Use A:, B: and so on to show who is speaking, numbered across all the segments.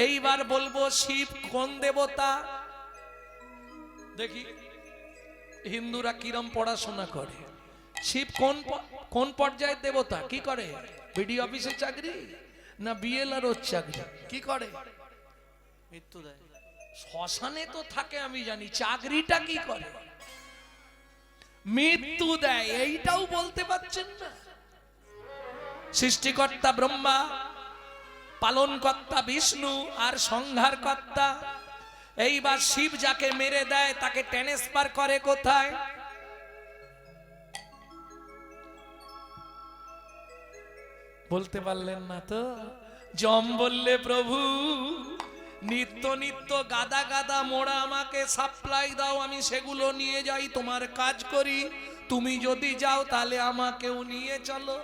A: এইবার বলবো শিব কোন দেবতা? দেখি হিন্দুরা কিরম পড়াশোনা করে। শিব কোন পর্যায়ের দেবতা? কি করে? বিডি অফিসে চাকরি না বিএলআর চাকরি? কি করে? মৃত্যু দেয়। শ্মশানে তো থাকে আমি জানি, চাকরিটা কি করে? মৃত্যু দেয়। এইটাও বলতে পারছেন না। সৃষ্টিকর্তা ব্রহ্মা, পালনকর্তা বিষ্ণু, আর সংহারকর্তা। এইবার শিব যাকে মেরে দেয় তাকে ট্রান্সফার করে কোথায়? বলতে পারলেন না তো? যম বললে প্রভু নিত্য নিত্য গাদা গাদা মোড়া আমাকে সাপ্লাই দাও, আমি সেগুলো নিয়ে যাই, তোমার কাজ করি। তুমি যদি যাও তাহলে আমাকেও নিয়ে চলো।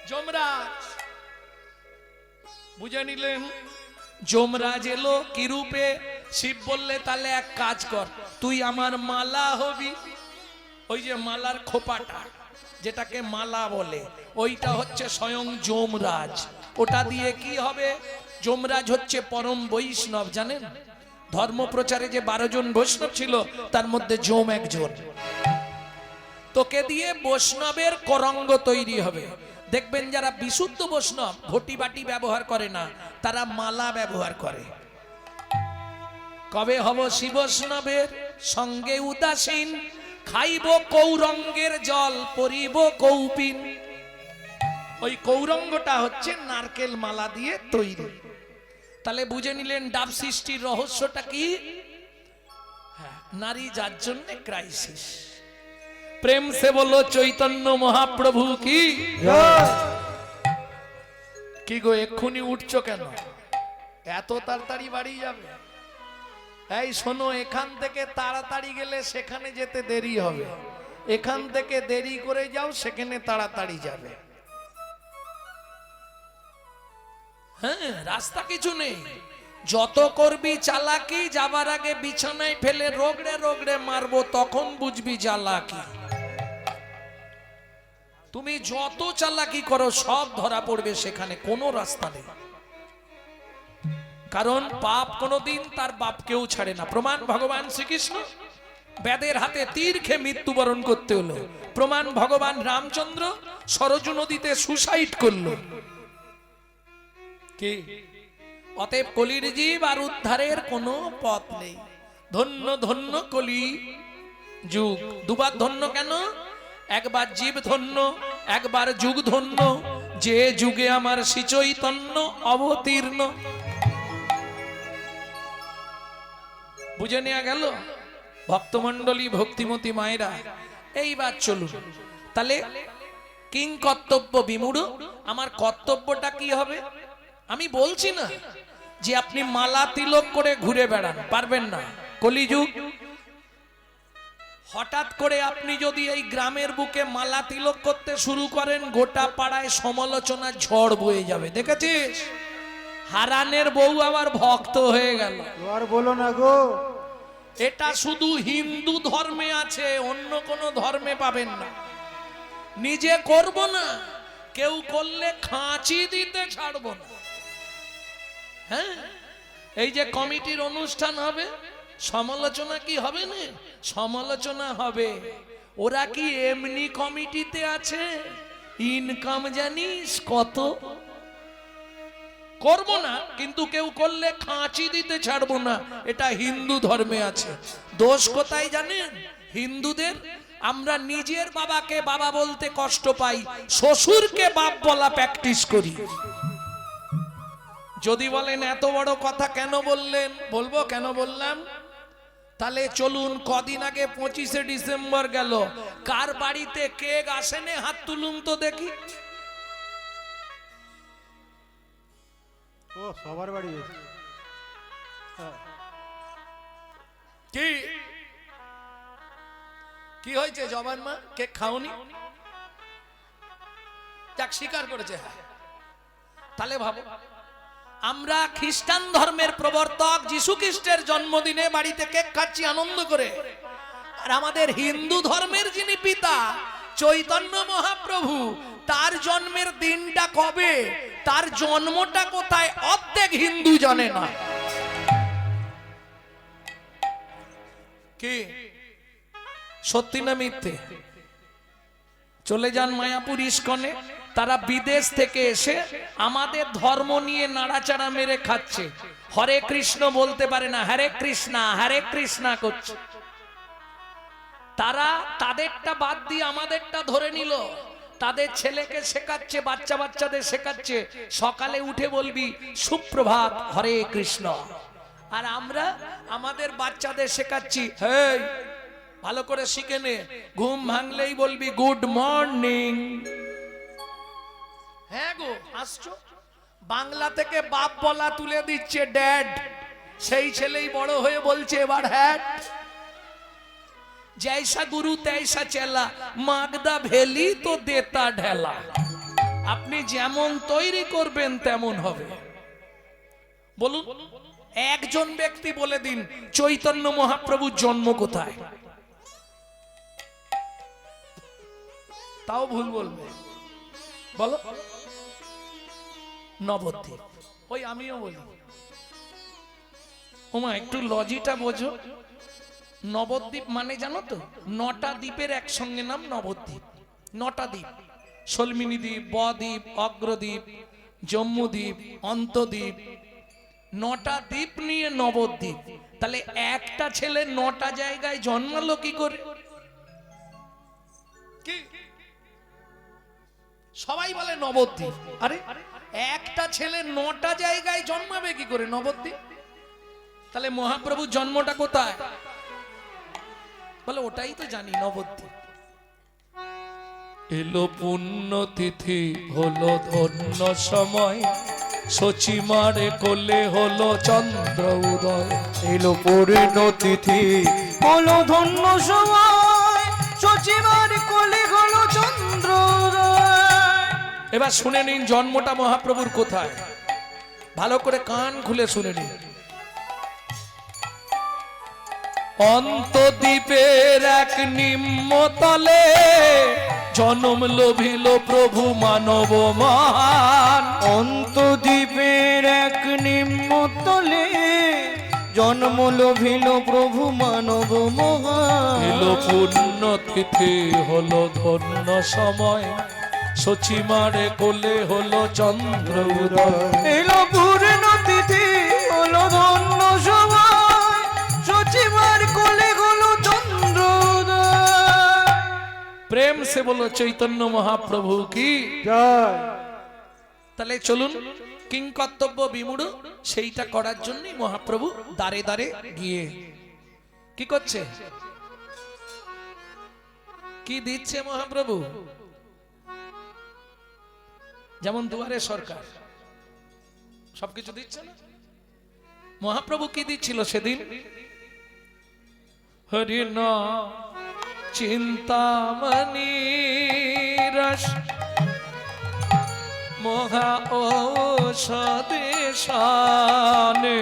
A: যমরাজ বুঝে নিলেন। যমরাজ এলো কি রূপে? শিব বললে তাহলে এক কাজ কর, তুই আমার মালা হবি। ওই যে মালার খোপাটা যেটাকে মালা বলে, ওইটা হচ্ছে স্বয়ং যমরাজ। ওটা দিয়ে কি হবে? যমরাজ হচ্ছে পরম বৈষ্ণব, জানেন? ধর্ম প্রচারে যে 12 জন বৈষ্ণব ছিল তার মধ্যে যম একজন। তোকে দিয়ে বৈষ্ণবের করঙ্গ তৈরি হবে। দেখবেন যারা বিশুদ্ধ বৈষ্ণব ঘটি বাটি ব্যবহার করে না, তারা মালা ব্যবহার করে। কবে হব শিবৈষ্ণবের সঙ্গে উদাসীন, খাইব কৌরঙ্গের জল, পরিব কৌপিন। ওই কৌরঙ্গটা হচ্ছে নারকেল মালা দিয়ে তৈরি। তাহলে বুঝে নিলেন ডাব সৃষ্টির রহস্যটা কি? নারী যার জন্য ক্রাইসিস। প্রেম সে বলো চৈতন্য মহাপ্রভু কি। কি গো এক্ষুনি উঠছো কেন? এত তাড়াতাড়ি বাড়ি যাবে? এই শোনো, এখান থেকে তাড়াতাড়ি গেলে সেখানে যেতে দেরি হবে, এখান থেকে দেরি করে যাও সেখানে তাড়াতাড়ি যাবে। হ্যাঁ, রাস্তা কিছু নেই। যত করবি চালাকি, যাবার আগে বিছানায় ফেলে রগড়ে রগড়ে মারবো, তখন বুঝবি চালাকি। তুমি যত চালাকি করো সব ধরা পড়বে, সেখানে কোনো রাস্তা নেই। কারণ পাপ কোনোদিন তার বাপকেও ছাড়ে না। প্রমাণ ভগবান শ্রীকৃষ্ণ বেদের হাতে তীর খেয়ে মৃত্যুবরণ করতে হলো। প্রমাণ ভগবান রামচন্দ্র সরজু নদীতে সুসাইড করলো। কি? অতএব কলির জীব আর উদ্ধারের কোনো পথ নেই। ধন্য ধন্য কলি যুগ। দুবার ধন্য কেন? একবার জীব ধন্য, একবার যুগ ধন্য, যে যুগে আমার শ্রী চৈতন্য অবতীর্ণ। বুঝে নেওয়া গেল ভক্তমন্ডলী, ভক্তিমতী মায়েরা। এইবার চলুন তাহলে কিং কর্তব্য বিমূঢ়। আমার কর্তব্যটা কি হবে? আমি বলছি না যে আপনি মালা তিলক করে ঘুরে বেড়ান, পারবেন না। কলিযুগ। হঠাৎ করে আপনি যদি এই গ্রামের বুকে মালা তিলক করতে শুরু করেন, গোটা পাড়ায় সমালোচনার ঝড় বয়ে যাবে। দেখেছিস? হারানের বউ আবার ভক্ত হয়ে গেল।
B: আর বলো না গো,
A: এটা শুধু হিন্দু ধর্মে আছে, অন্য কোন ধর্মে পাবেন না। নিজে করব না, কেউ করলে খাঁচি দিতে ছাড়ব না। হ্যাঁ, এই যে কমিটির অনুষ্ঠান হবে, সমালোচনা কি হবে না? সমালোচনা হবে। ওরা কি এমনি কমিটিতে আছে? ইনকাম জানিস কত? করব না, কিন্তু কেউ করলে খাঁচি দিতে ছাড়বো না। এটা হিন্দু ধর্মে আছে। দোষ কোথায় জানেন? হিন্দুদের। আমরা নিজের বাবাকে বাবা বলতে কষ্ট পাই, শ্বশুরকে বাপ বলা প্র্যাকটিস করি। যদি বলেন এত বড় কথা কেন বললেন, বলবো কেন বললাম। তাহলে চলুন, কদিন আগে 25শে ডিসেম্বর গেল, কার বাড়িতে কেক আসেনে? হাত তুলুন তো দেখি।
B: ও সবার বাড়ি গেছে।
A: কি কি হয়েছে? জবান মা কেক খাওনি? যাক, স্বীকার করেছে। তাহলে ভাবো, আমরা খ্রিস্টান ধর্মের প্রবর্তক যীশু খ্রিস্টের জন্মদিনে বাড়িতে কেক খাচ্ছি আনন্দ করে, আর আমাদের হিন্দু ধর্মের যিনি পিতা চৈতন্য মহাপ্রভু, তার জন্মের দিনটা কবে, তার জন্মটা কোথায়, অর্ধেক হিন্দু জানে না। কি সত্যি না মিথ্যে? চলে যান মায়াপুর ইস্কনে, তারা বিদেশ থেকে এসে আমাদের ধর্ম নিয়ে নাড়াচাড়া মেরে খাচ্ছে। হরে কৃষ্ণ বলতে পারে না, হরে কৃষ্ণা করছে। তারা তাদেরটা বাদ দিয়ে আমাদেরটা ধরে নিল। তাদের ছেলেকে শেখাচ্ছে, বাচ্চাদের শেখাচ্ছে, সকালে উঠে বলবি সুপ্রভাত হরে কৃষ্ণ। আর আমরা আমাদের বাচ্চাদের শেখাচ্ছি, হেই ভালো করে শিখে নে, ঘুম ভাঙলেই বলবি গুড মর্নিং। হ্যাঁ গো, আসছো বাংলা থেকে বাপ বলা তুলে দিচ্ছে ড্যাড, সেই ছেলেই বড় হয়ে বলছে এবার হ্যাট। जैसा गुरु तैसा चेला, मागदा भेली तो देता ढेला। আপনি যেমন তৈরি করবেন তেমন হবে। বলুন একজন ব্যক্তি বলে দিন চৈতন্য মহাপ্রভুর জন্ম কোথায়? তাও ভুল বলবে, বলো। নবদ্বীপ। ওই আমিও বলি, ওমা একটু লজিটা বোঝো। নবদ্বীপ মানে জানো তো, 9টা দ্বীপের একসঙ্গে নাম নবদ্বীপ। 9টা দ্বীপ, সলমিনী দ্বীপ, বদ্বীপ, অগ্রদ্বীপ, জম্মুদ্বীপ, অন্তদ্বীপ, 9টা দ্বীপ নিয়ে নবদ্বীপ। তাহলে একটা ছেলে 9টা জায়গায় জন্মালো কি করে? কি সবাই বলে নবদ্বীপ, আরে একটা ছেলে 9টা জায়গায় জন্মাবে কি করে নবদ্বীপ? তাহলে মহাপ্রভুর জন্মটা কোথায়? বলে ওটাই তো জানি, নবদ্বীপ। এলো পুণ্য তিথি হলো ধন্য সময়, সচিমারে কোলে হলো চন্দ্র উদয়।
B: এলো পূর্ণ তিথি হলো ধন্য সময়, সচিমার কোলে হলো চন্দ্র।
A: এবার শুনে নিন জন্মটা মহাপ্রভুর কোথায়, ভালো করে কান খুলে শুনে নিন। অন্তদ্বীপের এক নিম্নতলে জন্ম লোভিল প্রভু মানব মহান।
B: অন্তদ্বীপের এক নিম্নতলে জন্ম লোভিল প্রভু মানব মহান।
A: এলো পুণ্য তিথি হলো ধন্য সময়, সচিমারে কোলে হলো চন্দ্র উদয়।
B: এলো পূর্ণ তিথি হলো ধন্য সময়, সচিমার কোলে হলো চন্দ্র।
A: প্রেম সে বলো চৈতন্য মহাপ্রভু কি
B: জয়।
A: তাহলে চলুন কিংকর্তব্য বিমূঢ় সেইটা করার জন্যই মহাপ্রভু দাঁড়ে দাঁড়ে গিয়ে কি করছে, কি দিচ্ছে মহাপ্রভু? যেমন দুয়ারে সরকার সবকিছু দিচ্ছে না, মহাপ্রভু কি দিচ্ছিল সেদিন? হরি নাম চিন্তামণি রস মহা ঔষধে শানে।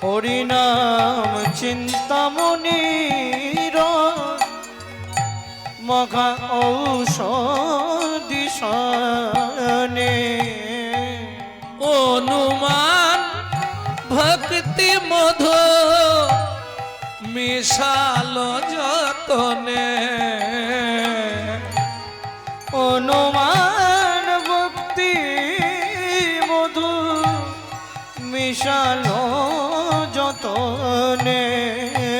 B: হরিনাম চিন্তামণি মহা ঔষধি শানে।
A: অনুমান ভক্তি মধু মিশালো যতনে।
B: অনুমান ভক্তি মধু মিশালো যতনে।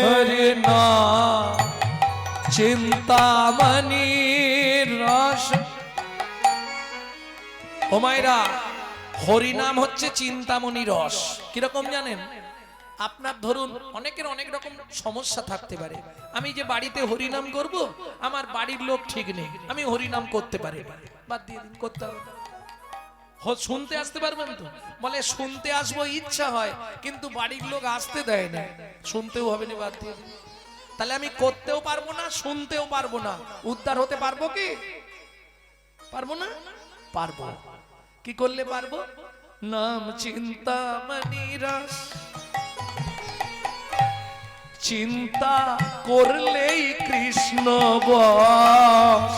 A: হরি নাম চিন্তামণি রস। ও মায়েরা, হরিনাম হচ্ছে চিন্তামণি রস। কিরকম জানেন? আপনার ধরুন অনেকের অনেক রকম সমস্যা থাকতে পারে। আমি যে বাড়িতে হরিনাম করব, আমার বাড়ির লোক ঠিক নেই, আমি হরিনাম করতে পারি, বাদ দিয়ে দিন, করতে হবে না। শুনতে আসতে পারবেন তো? বলে শুনতে আসবো ইচ্ছা হয়, কিন্তু বাড়ির লোক আসতে দেয় না, শুনতেও হবে না, বাদ দিয়ে দিন। তাহলে আমি করতেও পারবো না, শুনতেও পারবো না, উদ্ধার হতে পারবো কি? পারবো না? পারবো। কি করলে পারবো? নাম চিন্তামণি রস। চিন্তা করলেই কৃষ্ণ বস।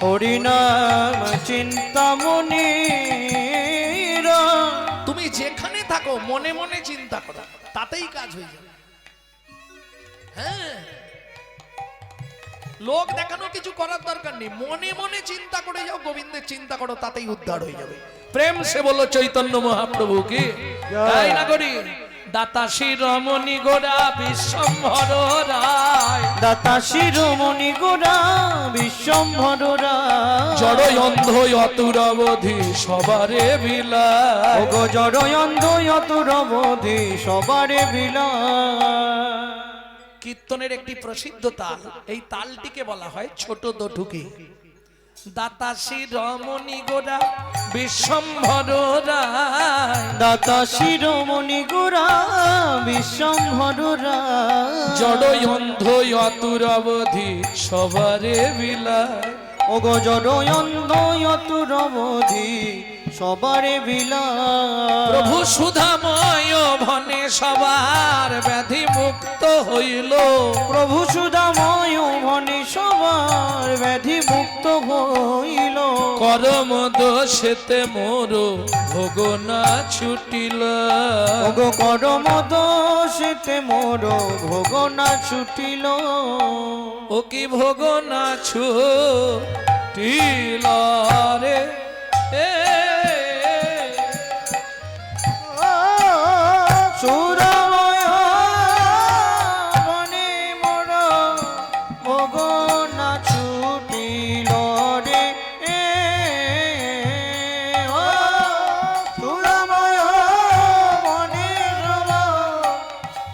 B: হরিনাম চিন্তামণি
A: তুমি তুমি যেখানে থাকো মনে মনে চিন্তা করো, তাতেই কাজ হয়ে যাবে। হ্যাঁ, লোক দেখানো কিছু করার দরকার নেই, মনে মনে চিন্তা করে যাও, গোবিন্দের চিন্তা করো, তাতেই উদ্ধার হয়ে যাবে। প্রেম সে বলো চৈতন্য মহাপ্রভু কি। তাই না করি দাতা শিরোমণি গোরা বিশ্বম্ভর রায়,
B: দাতা শিরোমণি গোরা বিশ্বম্ভর রায়,
A: জড় অন্ধ অতুর অবধি সবারে বিলায়,
B: ওগো জড় অন্ধ অতুর অবধি সবারে বিলায়।
A: কীর্তনের একটি প্রসিদ্ধ তাল, এই তালটিকে বলা হয় ছোট দঠুকি। দাতা শিরোমণি গোরা বিশ্বম্ভর রায়,
B: দাতা শিরোমণি গোরা বিশ্বম্ভর রায়,
A: জড় অন্ধ অতুর অবধি সবারে বিলায়,
B: ওগো জড় অন্ধ অতুর অবধি সবারে বিলায়।
A: প্রভু সুধাময় ভনে সবার ব্যাধি মুক্ত হইল,
B: প্রভু সুধাময় ভনে সবার ব্যাধি মুক্ত হইল,
A: করম দোষেতে মোর ভোগ না ছুটিল,
B: ওগো করম দোষেতে মোর ভোগ না ছুটিল,
A: ও কি ভোগ না ছুটিল রে এ
B: সুরাময় বনে মোর ভোগ না ছুটিল রে ও সুরাময় বনে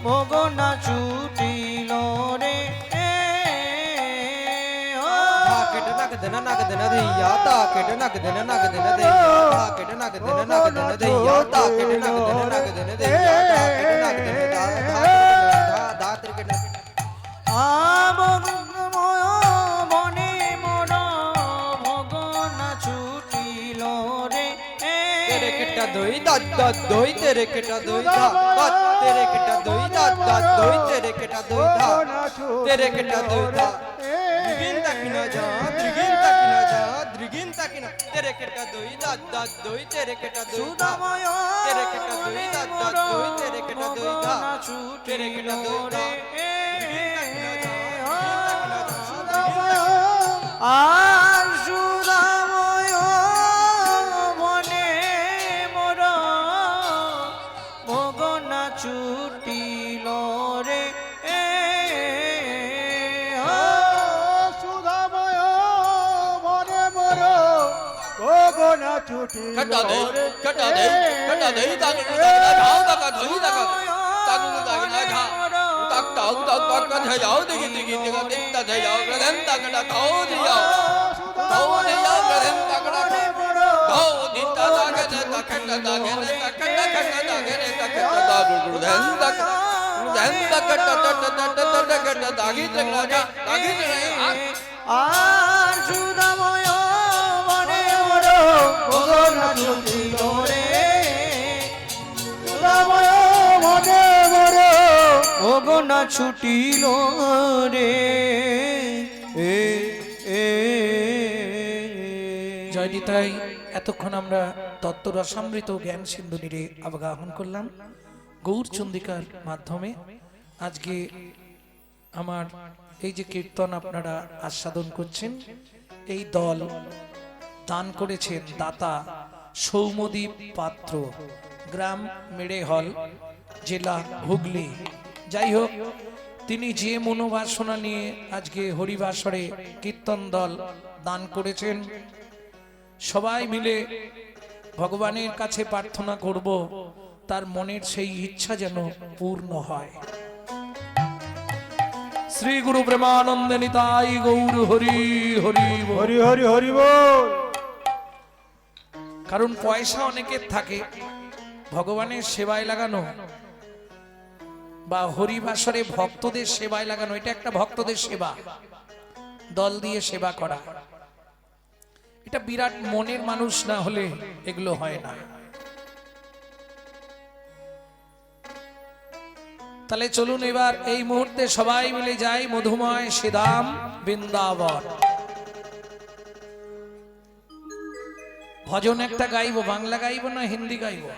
B: ভোগ না ছুটিল রে
C: Dena naga dena deiya ta kete naga dena deiya ta kete naga dena deiya ta kete naga dena deiya ta kete naga dena da triketa
B: আমগময় বনে মোর ভোগ না ছুটিল রে
C: tere keta doi da doi tere keta doi da tere keta doi da doi tere keta doi da tere keta doi da drigin takina tere keta doi da doi tere keta doi da
B: সুদাময়
C: tere keta doi da doi tere keta doi da tere keta doi da
B: আর সুদাময় বনে মোর ভোগ না ছুটিল রে সুদাময় বনে মোর ভোগ না ছুটিল
C: kata dei ta ni da dhao ta ka doi da ka ta nu da na kha tak tao ta ka thai yao de gi ga de ta thai yao ga den ta ka da tao de yao ga den ta ka da tao di ta da ga da ta ka da ga ne ta ka da da ga ne ta ka da du den ta ka ta ka ta da gi te ga da gi te a
B: আর সুদাময় বনে মোর ভোগ না ছুটিল রে সুদাময় বনে মোর ভোগ না ছুটিল রে
A: জয় নিতাই। এতক্ষণ আমরা তত্ত্ব রসামৃত জ্ঞান সিন্ধুনিরে অবগাহন করলাম গৌর চন্দিকার মাধ্যমে। আজকে আমার এই যে কীর্তন আপনারা আস্বাদন করছেন, এই দল দান করেছেন দাতা সৌম্যদীপ পাত্র, গ্রাম মেড়েহল, জেলা হুগলি। যাই হোক, তিনি যে মনোবাসনা নিয়ে আজকে হরিবাসরে কীর্তন দল দান করেছেন, সবাই মিলে ভগবানের কাছে প্রার্থনা করব তার মনের সেই ইচ্ছা যেন পূর্ণ হয়। শ্রী গুরু প্রেমানন্দে নিতাই গৌর হরি হরি বল।
B: হরি হরি হরি বল।
A: কারণ পয়সা অনেকের থাকে, ভগবানের সেবায় লাগানো বা হরিবাসরে ভক্তদের সেবায় লাগানো, এটা একটা ভক্তদের সেবা, দল দিয়ে সেবা করা, এটা বিরাট মনের মানুষ না হলে এগুলো হয় না। তাহলে চলুন এবার এই মুহূর্তে সবাই মিলে যাই মধুময় শ্রীধাম বৃন্দাবন। ভজন একটা গাইবো, বাংলা গাইবো না হিন্দি গাইবো?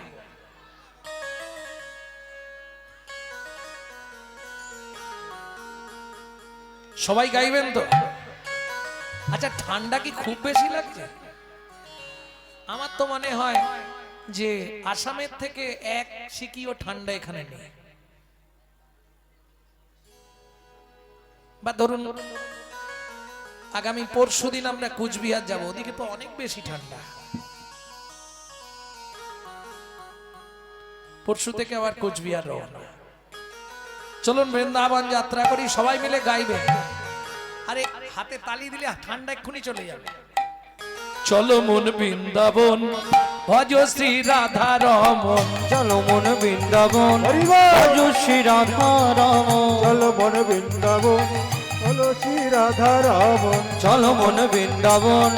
A: সবাই গাইবেন তো? আচ্ছা, ঠান্ডা কি খুব বেশি লাগছে? আমার তো মনে হয় যে আসামের থেকে এক সিকিও ঠান্ডা এখানে নেই। বা ধরুন আগামী পরশুদিন আমরা কুচবিহার যাব, ওদিকে তো অনেক বেশি ঠান্ডা। পরশু থেকে আবার কুচবিহার রওনা। চলুন বৃন্দাবন যাত্রা করি, সবাই মিলে গাইবে। আরে হাতে তালি দিলে ঠান্ডা এক্ষুনি চলে যাবে। চলো মন বৃন্দাবন, ভজ শ্রী রাধা রমন।
B: চলো মন বৃন্দাবন,
D: হরিবল।
B: ভজ শ্রী রাধা রমন।
D: চলো মন বৃন্দাবন, চলো শ্রী রাধা রমন।
B: চলো মন বৃন্দাবন,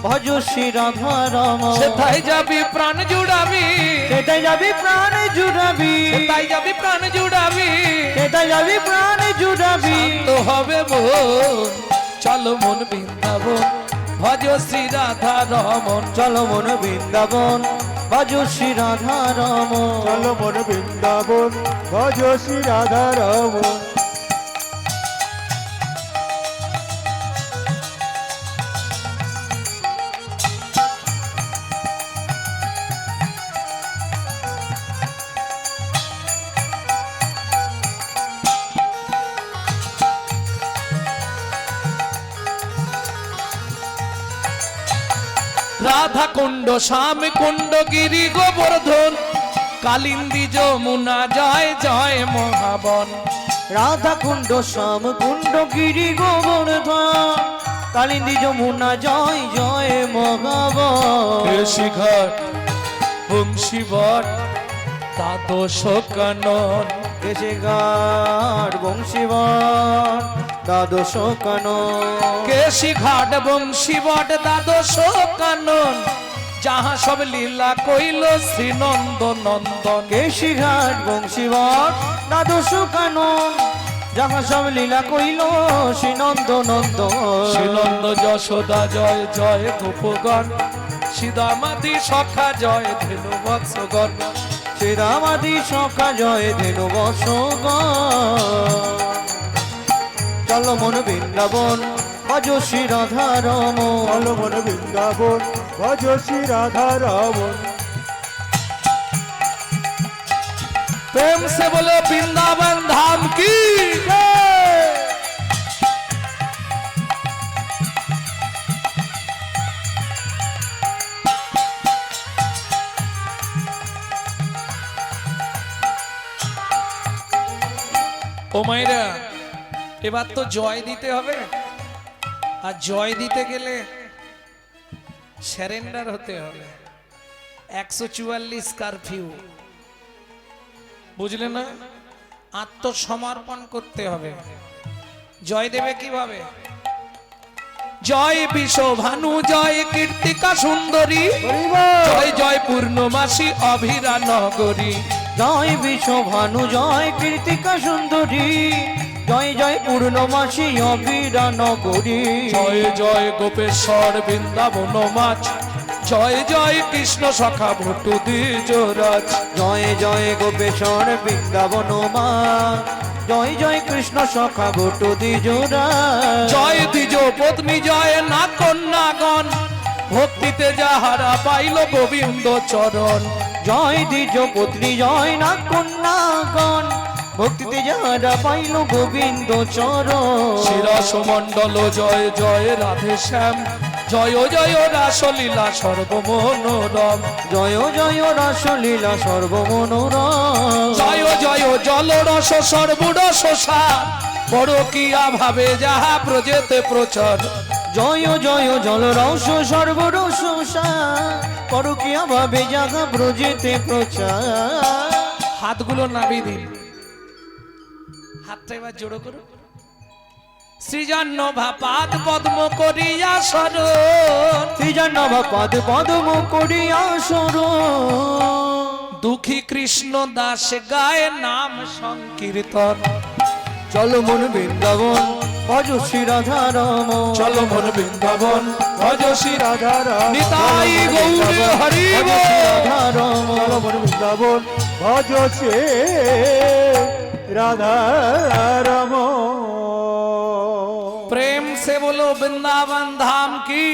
B: ভজ শ্রী রাধা রমন।
A: সেথায় যাবি প্রাণ জুড়াবি,
B: সেটাই যাবি প্রাণ জুড়াবি,
A: সেথায় যাবি প্রাণ জুড়াবি,
B: সেটাই যাবি প্রাণ জুড়াবি।
A: তো হবে মন। চলো মন বৃন্দাবন, ভজ শ্রী রাধা রমন।
B: চলো মন বৃন্দাবন, ভজ শ্রী রাধা রমন।
D: চলো মন বৃন্দাবন, ভজ শ্রী রাধা রমন।
A: রাধা কুণ্ড, শ্যাম কুণ্ড, গিরি গোবর্ধন, কালিন্দী যমুনা, জয় জয় মহাবন।
B: রাধা কুণ্ড, শ্যাম কুণ্ড, গিরি গোবর্ধন, কালিন্দী যমুনা, জয় জয় মহাবন।
A: কেশিঘাট, বংশীবট, দ্বাদশ কানন।
B: কেশে ঘাট, বংশীবন, দ্বাদশ কানন।
A: কেশিঘাট, বংশীবট, দ্বাদশ কানন, যাহা সব লীলা কইল শ্রী নন্দ নন্দন।
B: কেশি ঘাট, বংশীবট, দ্বাদশ কানন, যাহা সব লীলা কইল শ্রী নন্দ নন্দন।
A: শ্রীনন্দ যশোদা জয় জয় গোপগণ, সীতামাদি সখা জয় ধেনু বৎসগণ।
B: শ্রীরামাদি সখা জয় ধেনু বৎসগণ। চলো মন বৃন্দাবন, ভজ শ্রী রাধা রমন।
D: চলো মন বৃন্দাবন, ভজ শ্রী রাধা রমন।
A: प्रेम से बोलो वृंदावन धाम की। ও মাইরা, এবার তো জয় দিতে হবে, আর জয় দিতে গেলে স্যারেন্ডার হতে হবে। 144 কারফিউ, বুঝলে না? আত্মসমর্পণ করতে হবে। জয় দেবে কিভাবে? জয় বিশ্বভানু, জয় কীর্তিকা সুন্দরী, জয় জয় পূর্ণমাসী অভিরা নগরী।
B: জয় বিশ্বভানু, জয় কীর্তিকা সুন্দরী, জয় জয় পূর্ণমাসী অবিরা নগরী।
A: জয় জয় গোপেশ্বর বৃন্দাবন মাছ, জয় জয় কৃষ্ণ সখা ভটু দ্বিজরাজ।
B: জয় জয় গোপেশ্বর বৃন্দাবন মা, জয় জয় কৃষ্ণ সখা ভট্ট দ্বিজরা।
A: জয় দ্বিজ পত্নী, জয় না কন্যাগণ, ভক্তিতে যাহারা পাইল গোবিন্দ চরণ।
B: জয় দ্বিজ পত্নী, জয় না কন্যাগণ, ভক্তিতে যারা পাইল গোবিন্দ চরণ।
A: শিরস মণ্ডল জয় জয় রাধে শ্যাম, জয় জয় রাসলীলা সর্বমনোরম।
B: জয় জয় রাসলীলা সর্বমনোরম।
A: জয় জয় জলরস সর্বরস সার, পরকীয়া ভাবে যাহা প্রজেতে প্রচার।
B: জয় জয় জলরস সর্বরস পরকীয়া ভাবে জাগা ব্রজেতে প্রচার।
A: হাতগুলো নাবি দিন, হাতটা এবার জোড়ো করো। সৃজন্য ভাপাত পদ্ম করিয়া শরণ,
B: শ্রীজন্নভা পদ পদ্ম করিয়া শরণ।
A: দুঃখী কৃষ্ণ দাস গায় নাম সংকীর্তন।
B: চলো মন বৃন্দাবন, ভজ শ্রী রাধা রমন।
A: চলো মন বৃন্দাবন, ভজ শ্রী
D: রাধা রমন।
A: নিতাই গৌর হরি
B: ভজ
A: বল।
B: শ্রী রাধা রমন।
D: চলো মন বৃন্দাবন, ভজ শ্রী রাধা রমন।
A: वृंदावन धाम की,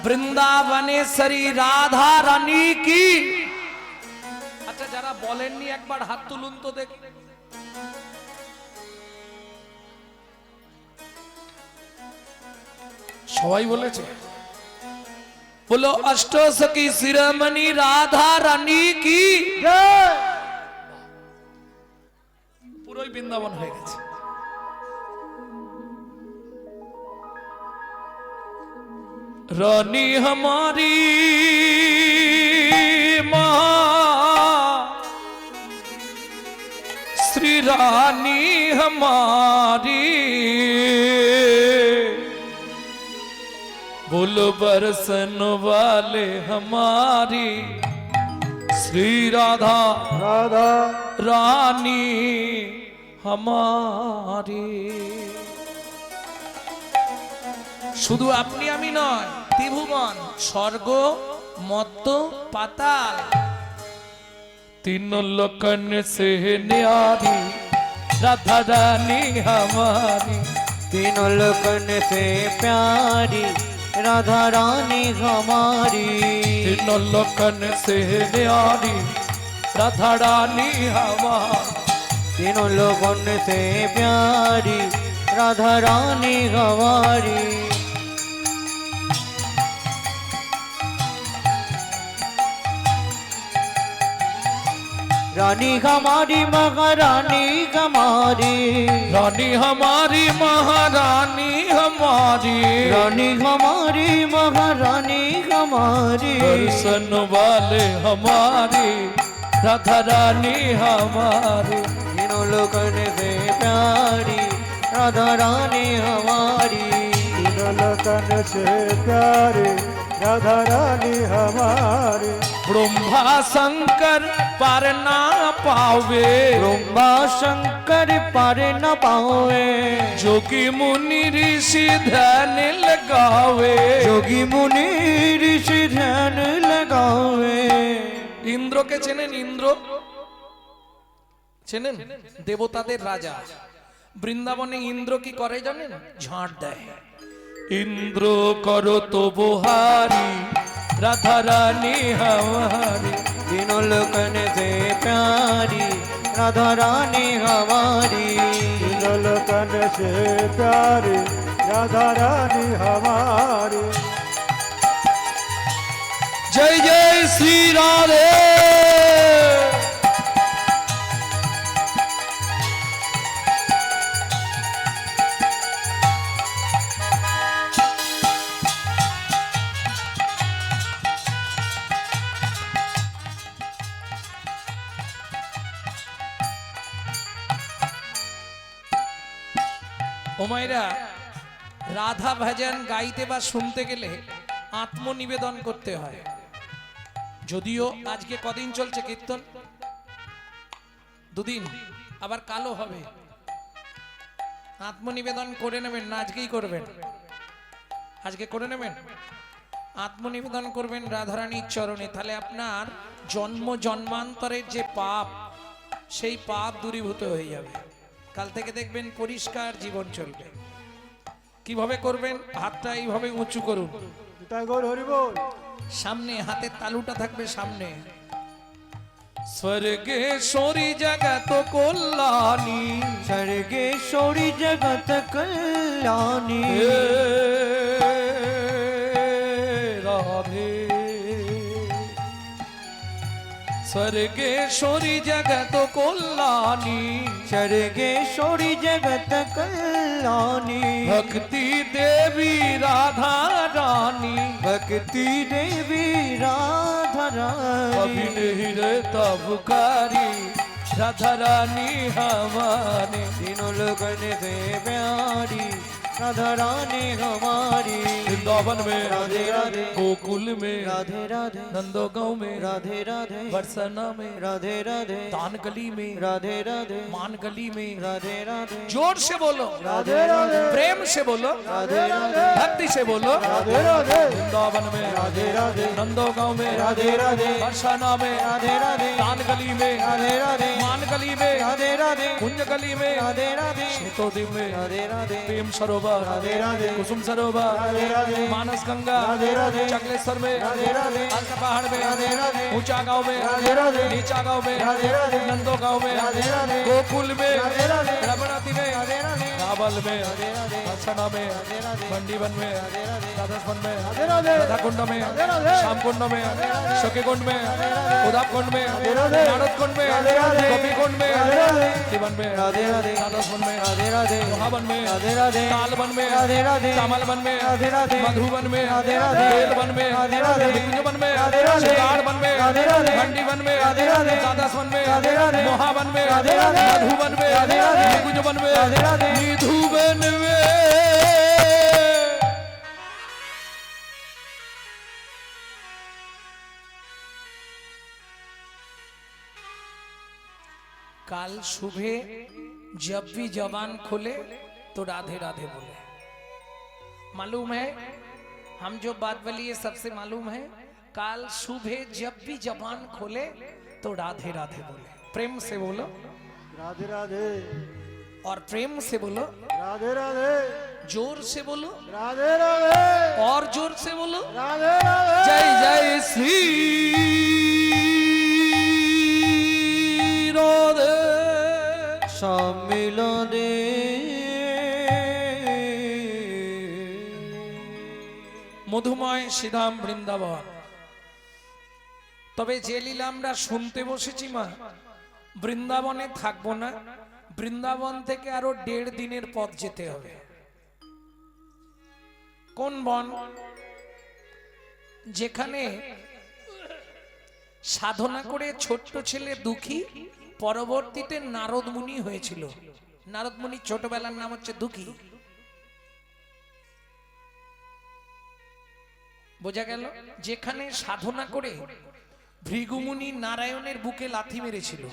A: বৃন্দাবনেশ্বরী রাধা রানী কি। আচ্ছা যারা বলেননি একবার হাত তুলুন তো দেখি। সবাই বলেছে? বলো অষ্টসখী শিরোমণি রাধা রানী কি। পুরোই বৃন্দাবন হয়ে গেছে। रानी हमारी माँ श्री रानी हमारी, बोलो बरसन वाले हमारी श्री राधा
D: राधा
A: रानी हमारी। শুধু আপনি আমি নয়, ত্রিভুবন স্বর্গ মর্ত পাতাল तीन लोकन से न्यारी राधा रानी हमारी,
B: तीनों लोकन से प्यारी राधा रानी हमारी,
A: तीन लोकन से न्यारी राधा रानी हमारी,
B: तीनों लोगों से प्यारी राधा रानी हमारी। रानी हमारी महारानी हमारी,
A: रानी हमारी महारानी हमारी,
B: रानी हमारी महारानी हमारी,
A: दर्शन वाले हमारी राधा रानी हमारी,
B: तीनों लोगों से प्यारी राधा रानी हमारी,
D: तीनों लोकन से प्यारे राधा रानी हमारे।
A: ब्रह्मा शंकर पार ना पावे,
B: ब्रह्मा शंकर पार न पावे,
A: जोगी मुनि ऋषि ध्यान लगावे,
B: जोगी मुनि ऋषि ध्यान लगावे।
A: ইন্দ্রকে চেনেন? ইন্দ্র চেনেন? দেবতাদের রাজা। বৃন্দাবনে ইন্দ্র কি করে জানেন? ঝাঁট দেয়। ইন্দ্র করো তো বহারি রাধা রানী हमारी,
B: तीनों लोकन से प्यारी राधा रानी हमारी,
D: तीनों लोकन से प्यारे राधा रानी हमारे।
A: जय जय श्री राधे। ওমাইরা রাধা ভজন গাইতে বা শুনতে গেলে আত্মনিবেদন করতে হয়। যদিও আজকে কদিন চলছে কীর্তন? দুদিন, আবার কালো হবে। আত্মনিবেদন করে নেবেন না? আজকেই করবেন? আজকে করে নেবেন? আত্মনিবেদন করবেন রাধারানীর চরণে, তাহলে আপনার জন্ম জন্মান্তরের যে পাপ, সেই পাপ দূরীভূত হয়ে যাবে। কাল থেকে দেখবেন পরিষ্কার জীবন চলবে। কিভাবে করবেন? হাতটা এইভাবে উঁচু করুন,
D: পিতা গৌর হরি বল।
A: সামনে হাতের তালুটা থাকবে সামনে। স্বর্গেশ্বরী জগত কল্যাণী,
B: स्वर्गेश्वरी जगत कल्याणी,
A: রাধে স্বর্গেশ্বরী জগত কল্যাণী,
B: स्वर्गेश्वरी जगत कल्याणी,
A: भक्ति देवी राधा रानी,
B: भक्ति देवी राधा
A: कभी
B: रानी,
A: नहीं रहता बुखारी राधा रानी हमारी,
B: तीनों लोगन से प्यारी राधा रानी हमारी।
A: वृंदावन में
B: राधे राधे,
A: गोकुल में
B: राधे राधे,
A: नंदोगांव में
B: राधे राधे,
A: बरसाना में
B: राधे राधे,
A: दान गली में
B: राधे राधे,
A: मान गली में।
B: राधे राधे,
A: जोर से बोलो,
B: राधे राधे,
A: प्रेम से बोलो,
B: राधे राधे,
A: भक्ति से बोलो।
D: राधे राधे,
A: वृंदावन में
B: राधे राधे,
A: नंदोगांव में
B: राधे राधे,
A: बरसाना में
B: राधे राधे,
A: दान गली में
B: राधे राधे,
A: मान गली में
B: राधे राधे,
A: कुंज गली में
B: राधे राधे,
A: श्वेतोद्वीप में
B: राधे राधे,
A: प्रेम सरोवर सरोवर
D: राधे राधे
A: कुसुम सरोवर
D: राधे राधे
A: मानस गंगा
D: राधे राधे
A: चकलेश्वर में
D: राधे राधे
A: अलका पहाड़ में
D: राधे राधे
A: ऊंचा गांव में
D: राधे राधे
A: नीचा गांव में
D: राधे राधे
A: नंदो गांव में
D: राधे राधे
A: गोकुल में
D: राधे राधे
A: रमनाती में
D: राधे राधे
A: रावल में
D: राधे राधे
A: हसना में
D: राधे राधे
A: मंडीवन में
D: राधे राधे
A: राधास्वन में
D: राधे राधे
A: राधा कुंड में
D: राधे राधे
A: श्याम कुंड में
D: राधे
A: शोके कुंड में
D: राधे
A: उदाप कुंड में
D: राधे राधे
A: नारद कुंड में
D: राधे राधे
A: गोपी कुंड में
D: राधे राधे
A: जीवन में
D: राधे राधे
A: राधास्वन में
D: राधे राधे
A: मोहावन में
D: राधे राधे
A: तालवन में
D: राधे राधे
A: कमलवन में
D: राधे राधे
A: मधुवन में
D: राधे राधे
A: बेलवन में
D: राधे राधे
A: कुंजवन में
D: राधे राधे
A: शिकारवन में
D: राधे राधे
A: मंडीवन में
D: राधे राधे
A: राधास्वन में
D: राधे राधे
A: मोहावन में
D: राधे राधे
A: मधुवन में
D: राधे राधे
A: कुंजवन में
D: राधे राधे
A: निधुवन में काल सुबह जब भी जबान खोले तो राधे राधे बोले। मालूम है हम जो बात बोली है सबसे मालूम है। काल सुबह जब भी जबान खोले तो राधे राधे बोले। प्रेम से बोलो
D: राधे राधे
A: और प्रेम से बोलो,
D: राधे राधे
A: जोर से बोलो
D: राधे राधे
A: और जोर से बोलो।
D: राधे राधे
A: जय जय श्री राधे।
B: সম্মিলনে
A: মধুময় শ্রীধাম বৃন্দাবন। তবে যে লীলা আমরা শুনতে বসেছি মা, বৃন্দাবনে থাকবো না, বৃন্দাবন থেকে আরো 1.5 দিনের পথ যেতে হবে। কোন বন? যেখানে সাধনা করে ছোট্ট ছেলে দুঃখী পরবর্তীতে নারদ মুনি হয়েছিল। নারদ মুনির ছোটবেলার নাম হচ্ছে দুঃখী। বোঝা গেল? যেখানে সাধনা করে ভৃগুমুনি নারায়ণের বুকে লাথি মেরেছিল,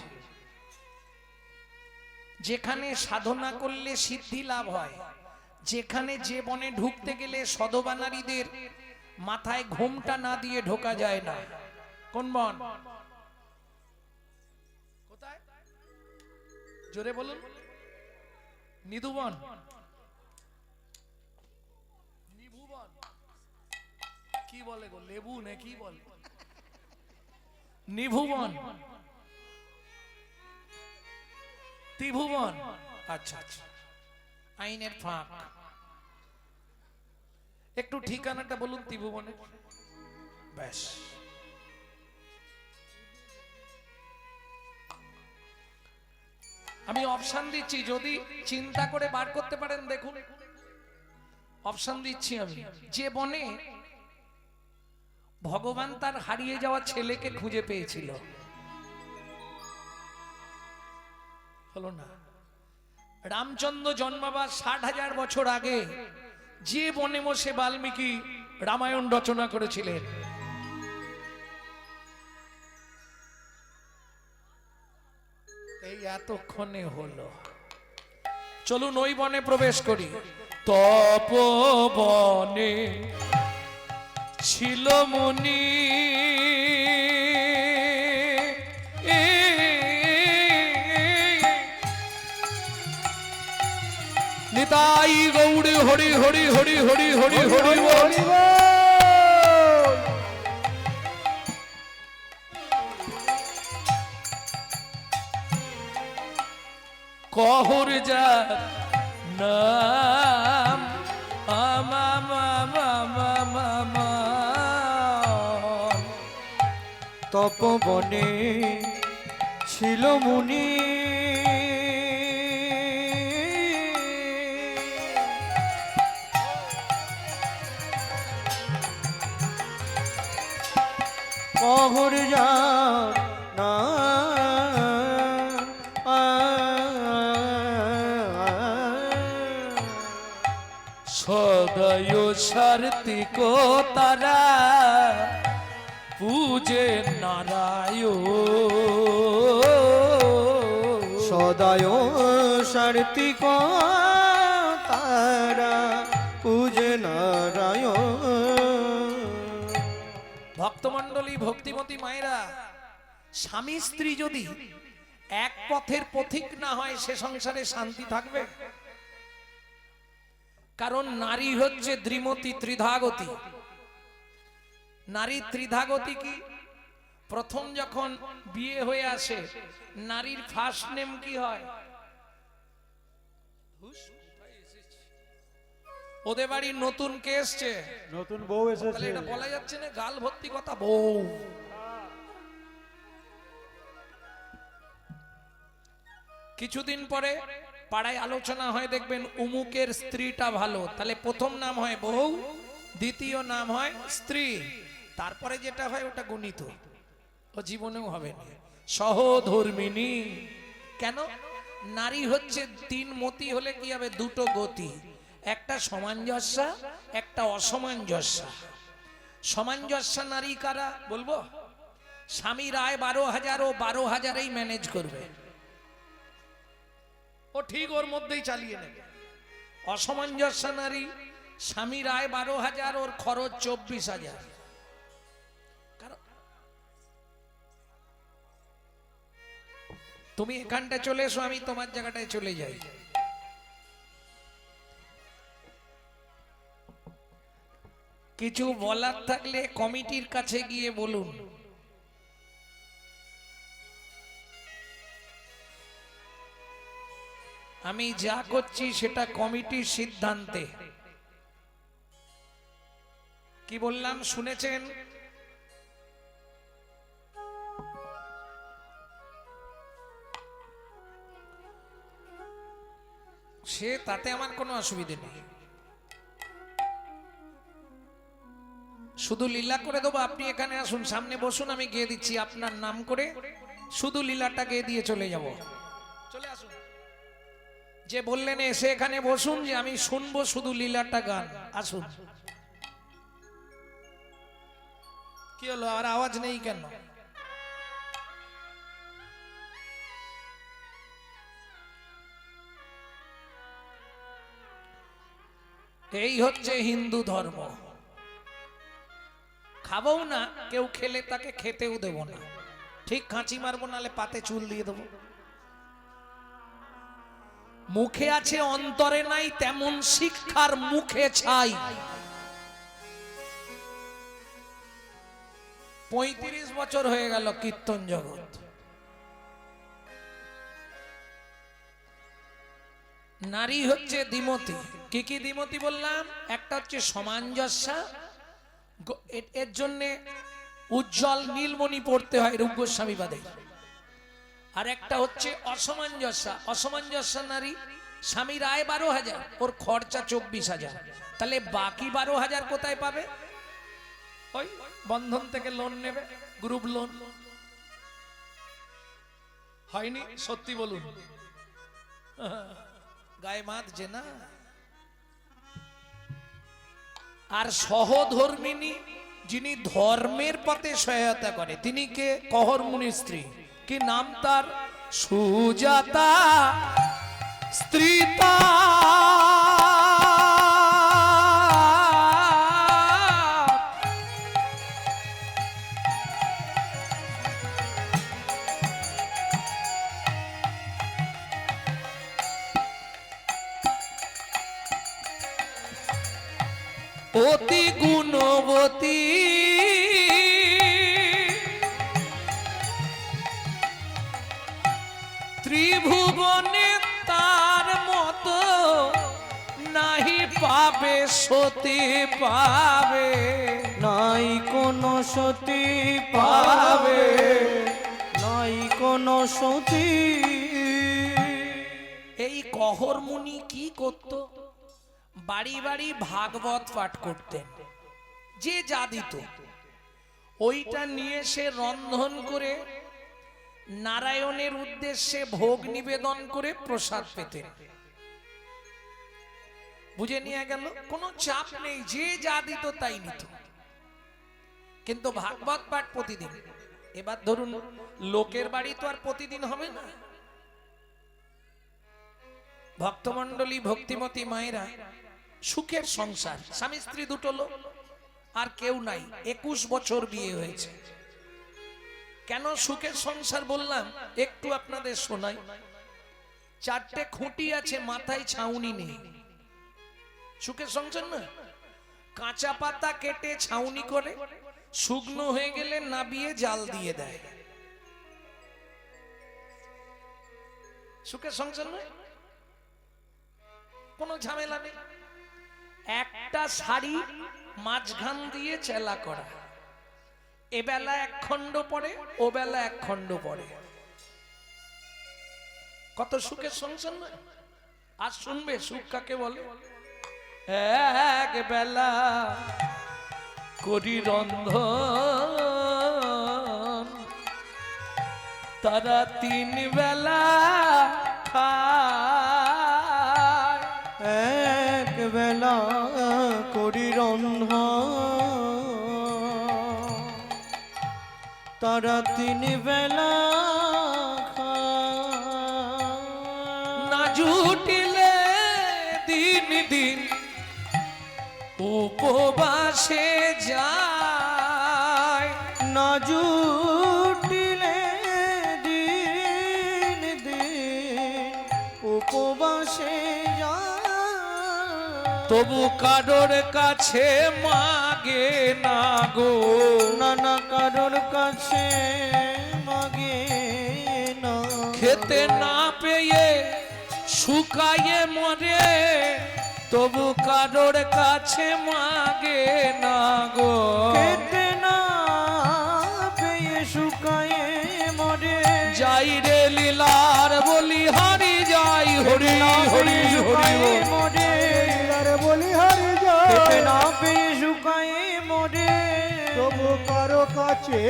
A: যেখানে সাধনা করলে সিদ্ধি লাভ হয়, যেখানে যে বনে ঢুকতে গেলে সধবা নারীদের মাথায় ঘোমটা না দিয়ে ঢোকা যায় না। কোন বন? কোথায়? জোরে বলুন। নিধুবন, নিভুবন, কি বলে গো? লেবু না কি বলে? নিভুবন, ত্রিভুবন। আচ্ছা আচ্ছা, আইনের ফাঁক। একটু ঠিকানাটা বলুন ত্রিভুবনের। ব্যাস, আমি অপশন দিচ্ছি, যদি চিন্তা করে বার করতে পারেন দেখুন। অপশন দিচ্ছি আমি। যে বনে ভগবান তার হারিয়ে যাওয়া ছেলেকে খুঁজে পেয়েছিল, হলো না? রামচন্দ্র জন্মাবার 60,000 বছর আগে যে বনে বসে বাল্মীকি রামায়ণ রচনা করেছিলেন, এই এতক্ষণে হলো। চলুন ওই বনে প্রবেশ করি। তপবনে ছিল মুনি, নিতাই গৌড়ে হরি হরি হরি হরি হরি হরি বল। কহর যার নাম
B: তপবনে ছিল মুনি, কহর যার
A: সদয় সার্থিক তারা পূজে নারায়ণ,
B: সদায় সার্থিক তারা পূজে নারায়ণ।
A: ভক্তমণ্ডলী, ভক্তিমতী মায়েরা, স্বামী স্ত্রী যদি এক পথের পথিক না হয় সে সংসারে শান্তি থাকবে? কারণ নারী হচ্ছে দ্বিমতী ত্রিধাগতী। নারী ত্রিধাগতী কি? প্রথম যখন বিয়ে হয়ে আসে নারীর ফার্স্ট নেম কি হয়? ওদের বাড়ি নতুন কে এসছে?
D: নতুন বউ
A: তাহলে
D: এসেছে।
A: এটা বলা যাচ্ছে না গাল ভর্তি কথা বউ। কিছুদিন পরে পাড়ায় আলোচনা হয়, দেখবেন উমুকের স্ত্রীটা ভালো, তাহলে প্রথম নাম হয় বউ, দ্বিতীয় নাম হয় স্ত্রী, তারপরে যেটা হয় ওটা গণিত, ও জীবনেও হবে না। সহধর্মিনী। কেন? নারী হচ্ছে তিন মতি হলে কি হবে? দুটো গতি, একটা সামঞ্জস্য, একটা অসামঞ্জস্য। সামঞ্জস্য নারী কারা বলবো? স্বামীর আয় 12,000, ও 12,000-এই ম্যানেজ করবে, ও ঠিক ওর মধ্যেই চালিয়ে নেবে। অসামঞ্জস্য নারী, স্বামীর আয় 12,000, ওর খরচ 24,000। তুমি এখানটা চলে এসো, আমি তোমার জায়গাটায় চলে যাই। কিছু বলার থাকলে কমিটির কাছে গিয়ে বলুন। আমি যা করছি সেটা কমিটির সিদ্ধান্তে। কি বললাম শুনেছেন? সে তাতে আমার কোনো অসুবিধে নেই, শুধু লীলা করে দেবো। আপনি এখানে আসুন, সামনে বসুন, আমি গেয়ে দিচ্ছি আপনার নাম করে, শুধু লীলাটা গেয়ে দিয়ে চলে যাব। চলে আসুন। যে বললেন এসে এখানে বসুন, যে আমি শুনবো শুধু লীলাটা গান, আসুন। কি হলো, আর আওয়াজ নেই কেন? এই হচ্ছে হিন্দু ধর্ম। খাবো না, কেউ খেলে তাকে খেতেও দেব না, ঠিক কাঁচি মারবো, নালে পাতে চুল দিয়ে দেবো। মুখে আছে অন্তরে নাই, তেমন শিক্ষার মুখে ছাই। 35 বছর হয়ে গেল কীর্তন জগৎ। নারী হচ্ছে দ্বিমতী। কি কি দ্বিমতী বললাম? একটা হচ্ছে সামঞ্জস্য, এর জন্যে উজ্জ্বল নীলমণি পড়তে হয় রূপ গোস্বামী বাদে। আর একটা হচ্ছে অসামঞ্জস্য। অসামঞ্জস্য নারী, স্বামীর আয় 12,000, ওর খরচা 24,000, তাহলে বাকি 12,000 কোথায় পাবে? ওই বন্ধন থেকে লোন নেবে, গ্রুপ লোন। হয়নি? সত্যি বলুন, গায়ে মাত যে না। আর সহধর্মিনী, যিনি ধর্মের পথে সহায়তা করে, তিনি কে? কহর মুনির স্ত্রী। কি নাম তার? সুজাতা স্ত্রীতা। অতি গুণবতী, ত্রিভুবনে তার মতো নাহি পাবে, সতী পাবে,
B: নাই কোনো সতী পাবে, নাই কোনো সতী।
A: এই কহর মুনি কি করত? বাড়ি বাড়ি ভাগবত পাঠ করতেন, যে যা দিত ওইটা নিয়ে সে রন্ধন করে নারায়ণের উদ্দেশ্যে ভোগ নিবেদন করে প্রসাদ পেতেন। বুঝে নিয়ে গেল, কোনো চাপ নেই, যে যা দিত তাই নিত। কিন্তু ভাগবত পাঠ প্রতিদিন। এবার ধরুন লোকের বাড়ি তো আর প্রতিদিন হবে না। ভক্তমণ্ডলী, ভক্তিমতী মায়েরা, সুখের সংসার, স্বামী স্ত্রী দুটো লোক, আর কেউ নাই, 21 বছর বিয়ে হয়েছে। কেন সুখের সংসার বললাম একটু আপনাদের শোনাই। 4টে খুঁটি আছে, মাথায় ছাউনি নেই, সুখের সংসার না। কাঁচা পাতা কেটে ছাউনি করে, শুকনো হয়ে গেলে নাবিয়ে জাল দিয়ে দেয়। সুখের সংসার নয়, কোনো ঝামেলা নেই। একটা শাড়ি মাঝখান দিয়ে চেলা করা, এ বেলা এক খণ্ড পড়ে, ও বেলা এক খণ্ড পড়ে। কত সুখের সংসার নয়। আর শুনবে সুখ কাকে বলে? এক বেলা করি রন্ধন, তারা তিন বেলা খায়।
B: এক বেলা করি রন্ধন, তারা তিন বেলা খায়।
A: না জুটিলে দিন দিন উপবাসে যায়।
B: না জুটিলে দিন দিন উপবাসে যায়।
A: তবু কারোর কাছে মাগে না গো,
B: নানা কারোর কাছে মাগে না।
A: খেতে না পেয়ে শুকায়ে মরে, তবু কারোর কাছে মাগে না গো।
B: খেতে না পেয়ে শুকায়ে মরে।
A: যাই রে লীলার বলি হরি যাই, হরি হরি হরি
B: মরে।
D: আর বলি হারি যায়
B: খেতে না পেয়ে শুকায়ে মরে।
D: তবু কারো কাছে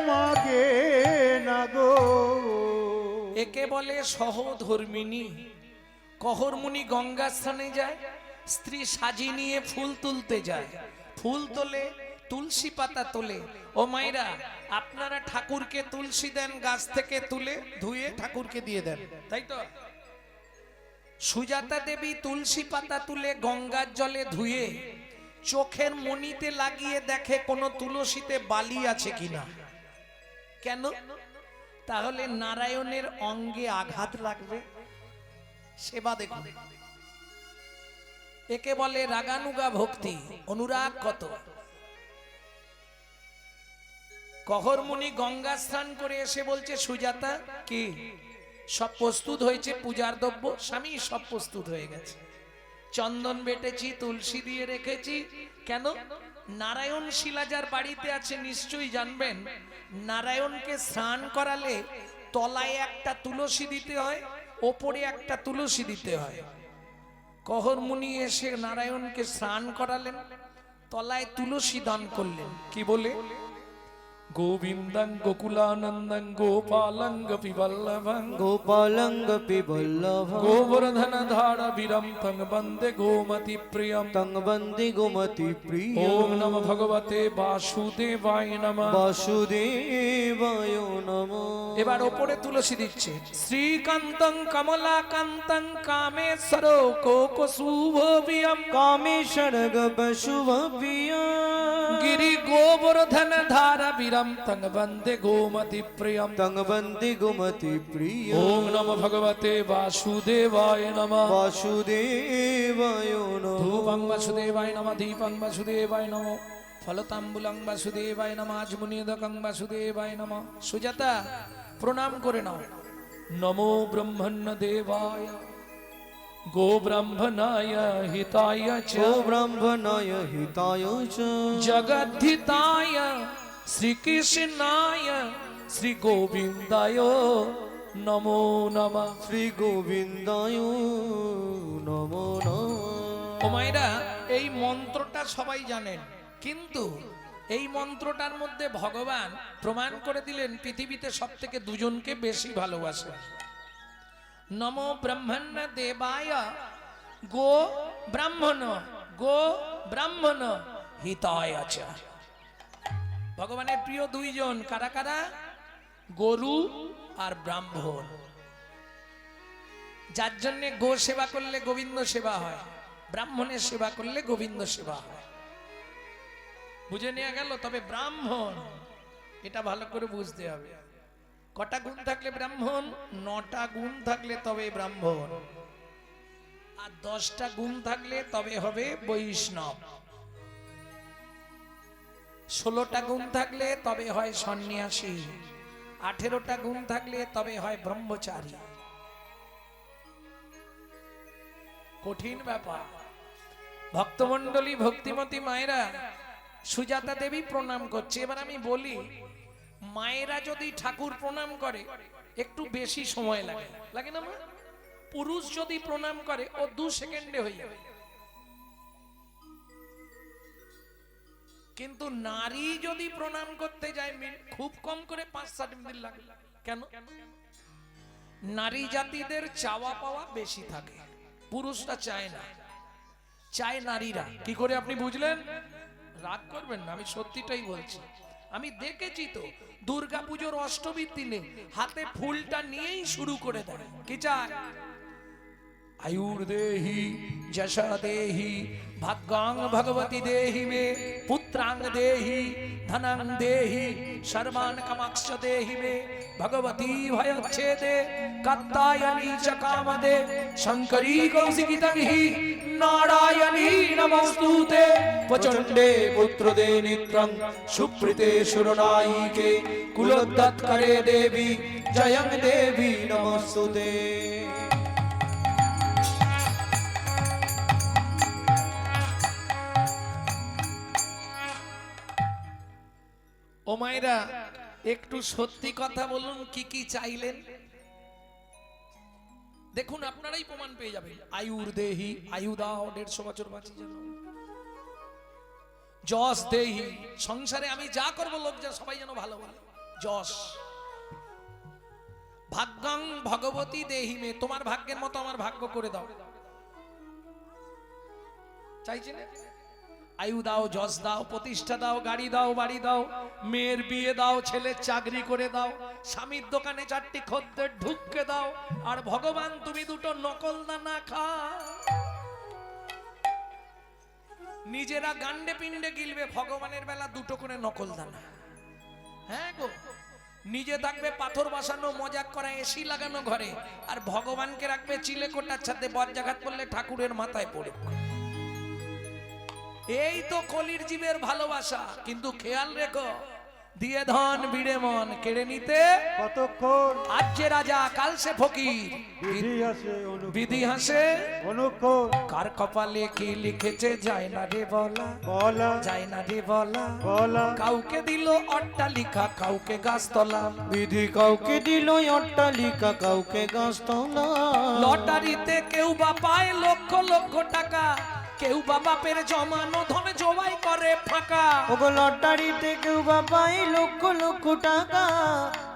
D: মাগে না গো।
A: একে বলে সহধর্মিনী। কহরমুনি গঙ্গা স্থানে যায়, স্ত্রী সাজি নিয়ে ফুল তুলতে যায়। ফুল তোলে, তুলসী পাতা তোলে। ও মাইরা, আপনারা ঠাকুরকে তুলসী দেন গাছ থেকে তুলে, ধুয়ে ঠাকুরকে দিয়ে দেন, তাই তো? সুজাতা দেবী তুলসী পাতা তুলে গঙ্গার জলে ধুয়ে চোখের মণিতে লাগিয়ে দেখে কোনো তুলসীতে বালি আছে কিনা। কেন? তাহলে নারায়ণের অঙ্গে আঘাত লাগবে। সেবা দেখুন, একে বলে রাগানুগা ভক্তি, অনুরাগ কত। কহরমুনি গঙ্গা স্নান করে এসে বলছে, সুজাতা কি সব প্রস্তুত হয়েছে পূজার দ্রব্য? স্বামী, সব প্রস্তুত হয়ে গেছে। চন্দন বেটেছি, তুলসী দিয়ে রেখেছি। কেন? নারায়ণ শিলাজার বাড়িতে আছে, নিশ্চয়ই জানবেন। নারায়ণকে স্নান করালে তলায় একটা তুলসী দিতে হয়, ওপরে একটা তুলসী দিতে হয়। কহরমুনি এসে নারায়ণকে স্নান করালেন, তলায় তুলসী দান করলেন। কি বলে? গোবিন্দং গোকুলানন্দং গোপালং গোপীবল্লভং
B: গোপালং গোপীবল্লভ
A: গোবর্ধন ধারা বীরম তং বন্দে গোমতি প্রিয়ম
B: তং বন্দে গোমতি প্রিয়।
A: ওম নমঃ ভগবতে বাসুদেবায় নমঃ।
B: বাসুদেবায় নমঃ।
A: এবার ওপরে তুলসী দিচ্ছে। শ্রীকান্তং কমলাকান্তং কামেশ্বর কোকশুভবিয়ম
B: কামেশ্বর শুভ প্রিয়।
A: গিরি গোবর্ধন ধারা বীরম তং বন্দে গোমতি প্রিয়ম
B: তং বন্দে গোমতি প্রিয়।
A: ওম নমঃ ভগবতে বাসুদেবায় নমঃ।
B: বাসুদেবায় নমঃ।
A: ধূপং বাসুদেবায় নমঃ, দীপং বাসুদেবায় নমঃ, ফলতাম্বুলং বাসুদেবায় নমঃ, আজমুনিদকং বাসুদেবায় নমঃ। সুজাতা, প্রণাম করে নাও। নমো ব্রহ্মণ্য দেবায় গো ব্রাহ্মণায় হিতায় চ
B: ও ব্রাহ্মণায় হিতায় চ
A: জগদ্ধিতায় শ্রীকৃষ্ণায় শ্রী গোবিন্দায় নমো নমঃ।
B: শ্রী গোবিন্দায় নমো নমঃ।
A: ও মায়েরা, এই মন্ত্রটা সবাই জানেন, কিন্তু এই মন্ত্রটার মধ্যে ভগবান প্রমাণ করে দিলেন পৃথিবীতে সব থেকে দুজনকে বেশি ভালোবাসে। নমো ব্রহ্মণ্য দেবায় গো ব্রাহ্মণ, গো ব্রাহ্মণ হিতায় চ। ভগবানের প্রিয় দুইজন, কারা কারা? গরু আর ব্রাহ্মণ। যার জন্য গো সেবা করলে গোবিন্দ সেবা হয়, ব্রাহ্মণের সেবা করলে গোবিন্দ সেবা হয়। বুঝে নেওয়া গেল? তবে ব্রাহ্মণ, এটা ভালো করে বুঝতে হবে। কটা গুণ থাকলে ব্রাহ্মণ? 9টা গুণ থাকলে তবে ব্রাহ্মণ। আর 10টা গুণ থাকলে তবে হবে বৈষ্ণব, 16টা গুণ থাকলে তবে হয় সন্ন্যাসী, 18টা গুণ থাকলে তবে হয় ব্রহ্মচারী। কঠিন ব্যাপার। ভক্তমণ্ডলী, ভক্তিমতী মায়েরা, সুজাতা দেবী প্রণাম করছে। এবার আমি বলি, মায়েরা যদি ঠাকুর প্রণাম করে একটু বেশি সময় লাগে, লাগে না মা? পুরুষ যদি প্রণাম করে ও 2 সেকেন্ডে হয়ে যাবে, কিন্তু নারী যদি প্রণাম করতে যায় খুব কম করে 5-7 মিনিট লাগে। কেন? নারী জাতিদের চাওয়া পাওয়া বেশি থাকে, পুরুষরা চায় না, চায় নারীরা। কি করে আপনি বুঝলেন? রাগ করবেন না, আমি সত্যিটাই বলছি। আমি দেখেছি তো, দুর্গাপুজোর অষ্টমীর দিনে হাতে ফুলটা নিয়েই শুরু করে দেয়। কি চায়? আয়ুর্দেহি যশা দেহি ভাগ্যাং ভগবতী দেহি মে পুত্রাং দেহি ধনাং দেহি সর্বান কামাক্ষ দেহি মে ভগবতী ভয়চ্ছেদে কাত্তায়নী চ কামদে শঙ্করী কৌশিকিতং হি নারায়ণী নমস্তুতে প্রচণ্ডে পুত্রদে নিত্যং সুপ্রীতে সুরনায়িকে কুলোদ্যৎকরে দেবী জয়ং দেবী নমস্তুতে। ও মায়েরা, একটু সত্যি কথা বলুন, কি কি চাইলেন? দেখুন, আপনারাই প্রমাণ পেয়ে যাবেন। আয়ুর দেহি, আয়ু দাও, 150 বছর বাঁচি যেন। যশ দেহি, সংসারে আমি যা করব লোক যা সবাই যেন ভালো বলে, যশ। ভাগ্যাং ভগবতী দেহি মে, তোমার ভাগ্যের মতো আমার ভাগ্য করে দাও। চাইছে না? আয়ু দাও, যশ দাও, প্রতিষ্ঠা দাও, গাড়ি দাও, বাড়ি দাও, মেয়ের বিয়ে দাও, ছেলের চাকরি করে দাও, স্বামীর দোকানে 4টি খদ্দের ঢুককে দাও, আর ভগবান তুমি 2টো নকল দানা খাও। নিজেরা গান্ডে পিণ্ডে গিলবে, ভগবানের বেলা 2টো করে নকল দানা। হ্যাঁ গো, নিজে থাকবে পাথর বসানো, মজাক করা, এসি লাগানো ঘরে, আর ভগবানকে রাখবে চিলেকোটার সাথে, বজ্রাঘাত করলে ঠাকুরের মাথায় পড়ে। এই তো কলির জীবের ভালোবাসা। কিন্তু খেয়াল রেখো, দিয়ে ধন বিড়ে মন কেড়ে নিতে
D: কতক্ষণ,
A: আজ যে রাজা কাল সে ফকির, বিধি হাসে
D: অনুক্ষণ।
A: কার কপালে কি লিখেছে যায় না রে বলা,
D: বলা
A: যায় না রে বলা।
D: বলা
A: কাউকে দিল অট্টালিকা, কাউকে গাছতলা,
B: বিধি কাউকে দিল অট্টালিকা, কাউকে গাছতলা।
A: লটারিতে কেউ বা পায় লক্ষ লক্ষ টাকা, কেউ বা বাপের জমানো ধন জবাই করে ফাঁকা।
B: ওগো লটারিতে কেউ বা পায় লক্ষ লক্ষ টাকা,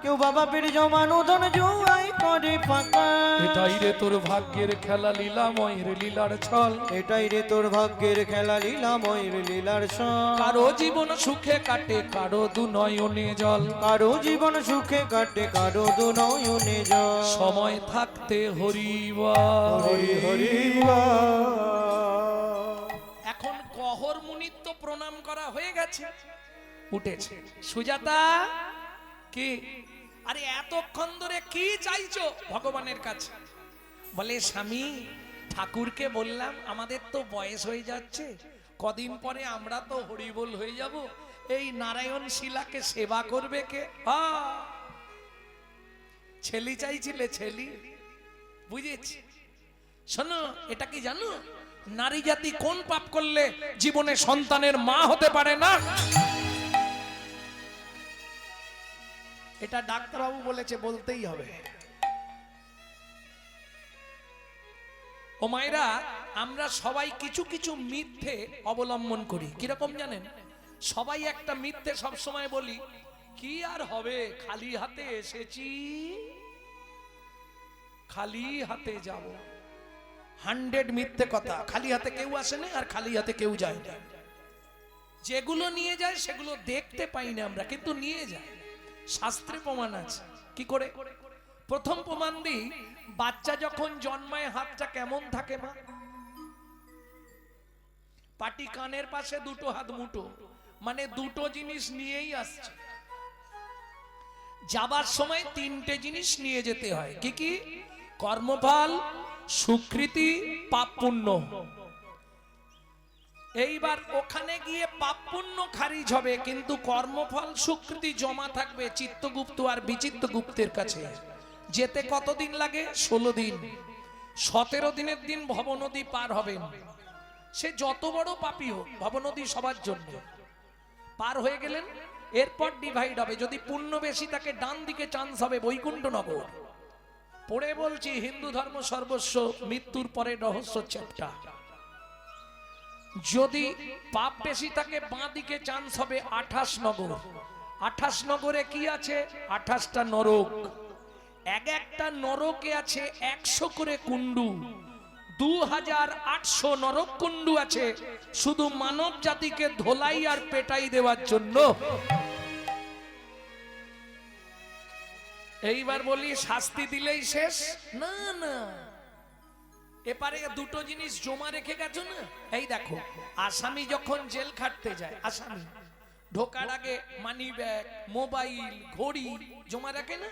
B: কেউ বা বাপের জমানো ধন জোয়াই করে ফাঁকা।
A: এটাই রে তোর ভাগ্যের খেলা, লীলাময়ের লীলার ছল।
B: এটাই রে তোর ভাগ্যের খেলা, লীলাময়ের লীলার ছল।
A: কারো জীবন সুখে কাটে, কারো দু নয়নে জল।
B: কারো জীবন সুখে কাটে, কারো দু নয়নে জল।
A: সময় থাকতে হরিবা
D: হরি হরি বল।
A: এখন কহর মুনির তো প্রণাম করা হয়ে গেছে, উঠেছে। সুজাতা, কি? আরে এতক্ষণ ধরে কি চাইছো ভগবানের কাছে? বলে, স্বামী, ঠাকুরকে বললাম আমাদের তো বয়স হয়ে যাচ্ছে, কদিন পরে আমরা তো হরিবোল হয়ে যাব, এই নারায়ণ শিলাকে সেবা করবে কে? ছেলি চাইছিলে, ছেলি। বুঝেছি। শোনো, এটা কি জানো নারী জাতি কোন পাপ করলে জীবনে সন্তানের মা হতে পারে না? এটা ডাক্তারবাবু বলেছে, বলতেই হবে। ও মায়েরা, আমরা সবাই কিছু কিছু মিথ্যে অবলম্বন করি। কিরকম জানেন? সবাই একটা মিথ্যে সবসময় বলি, কি আর হবে, খালি হাতে এসেছি, খালি হাতে যাব। 100 মিথ্যে কথা। খালি হাতে কেউ আসে না, আর খালি হাতে কেউ যায় না। যেগুলো নিয়ে যায় সেগুলো দেখতে পাই না আমরা, কিন্তু নিয়ে যায়। শাস্ত্রে প্রমাণ আছে। কি করে? প্রথম প্রমাণ দিই, বাচ্চা যখন জন্মায় হাতটা কেমন থাকে মা? পাটি কানের পাশে, 2টো হাত মুঠো, মানে 2টো জিনিস নিয়েই আসছে। যাবার সময় 3টে জিনিস নিয়ে যেতে হয়। কি কি? কর্মফল, সুকৃতি পাপ পুণ্য। এইবার ওখানে গিয়ে পাপ পুণ্য খারিজ হবে, কিন্তু কর্মফল সুকৃতি জমা থাকবে চিত্তগুপ্ত আর বিচিত্রগুপ্তের কাছে। যেতে কতদিন লাগে? 16 দিন। 17 দিনের দিন ভবনদী পার হবেন। সে যত বড় পাপী হোক, ভবনদী সবার জন্য। পার হয়ে গেলেন, এরপর ডিভাইড হবে। যদি পুণ্য বেশি তাকে ডান দিকে চান্স হবে বৈকুণ্ঠনগর। পড়ে বলছি, হিন্দু ধর্ম সর্বস্ব, মৃত্যুর পরে রহস্য চ্যাপ্টার। যদি পাপ বেশি থাকে বাঁ দিকে চান্স হবে 28 নগর। 28 নগরে কি আছে? 28টা নরক। এক একটা নরকে আছে 100 করে কুণ্ডু। 2800 নরক কুণ্ডু আছে শুধু মানব জাতিকে ধোলাই আর পেটাই দেওয়ার জন্য। এইবার বলি শাস্তি দিলেই শেষ? না না, এপারে দুটো জিনিস জমা রেখে গেছো না। এই দেখো, আসামি যখন জেল খাটতে যায়, আসামি ঢোকার আগে মানি ব্যাগ, মোবাইল, ঘড়ি জমা রাখে না?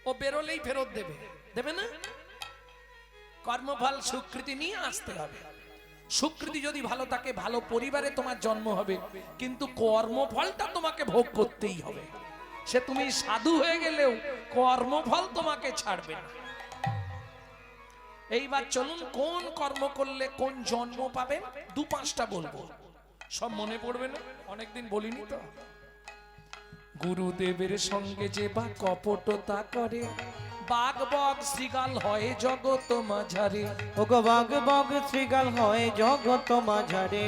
A: ও বেরোলেই ফেরত দেবে, দেবে না? কর্মফল সুকৃতি নিয়ে আসতে হবে। সুকৃতি যদি ভালো থাকে, ভালো পরিবারে তোমার জন্ম হবে, কিন্তু কর্মফলটা তোমাকে ভোগ করতেই হবে। সে তুমি সাধু হয়ে গেলেও কর্মফল তোমাকে ছাড়বে না। এইবার চলুন, কোন কর্ম করলে কোন জন্ম পাবেন 2-5টা বলবো, সব মনে পড়বে না, অনেকদিন বলিনি তো। গুরুদেবের সঙ্গে যে বা কপটতা করে, বাঘ বগ শ্রীগাল হয় জগত মাঝারে।
B: ওগো বাঘ বগ শ্রীগাল হয় জগত মাঝারে।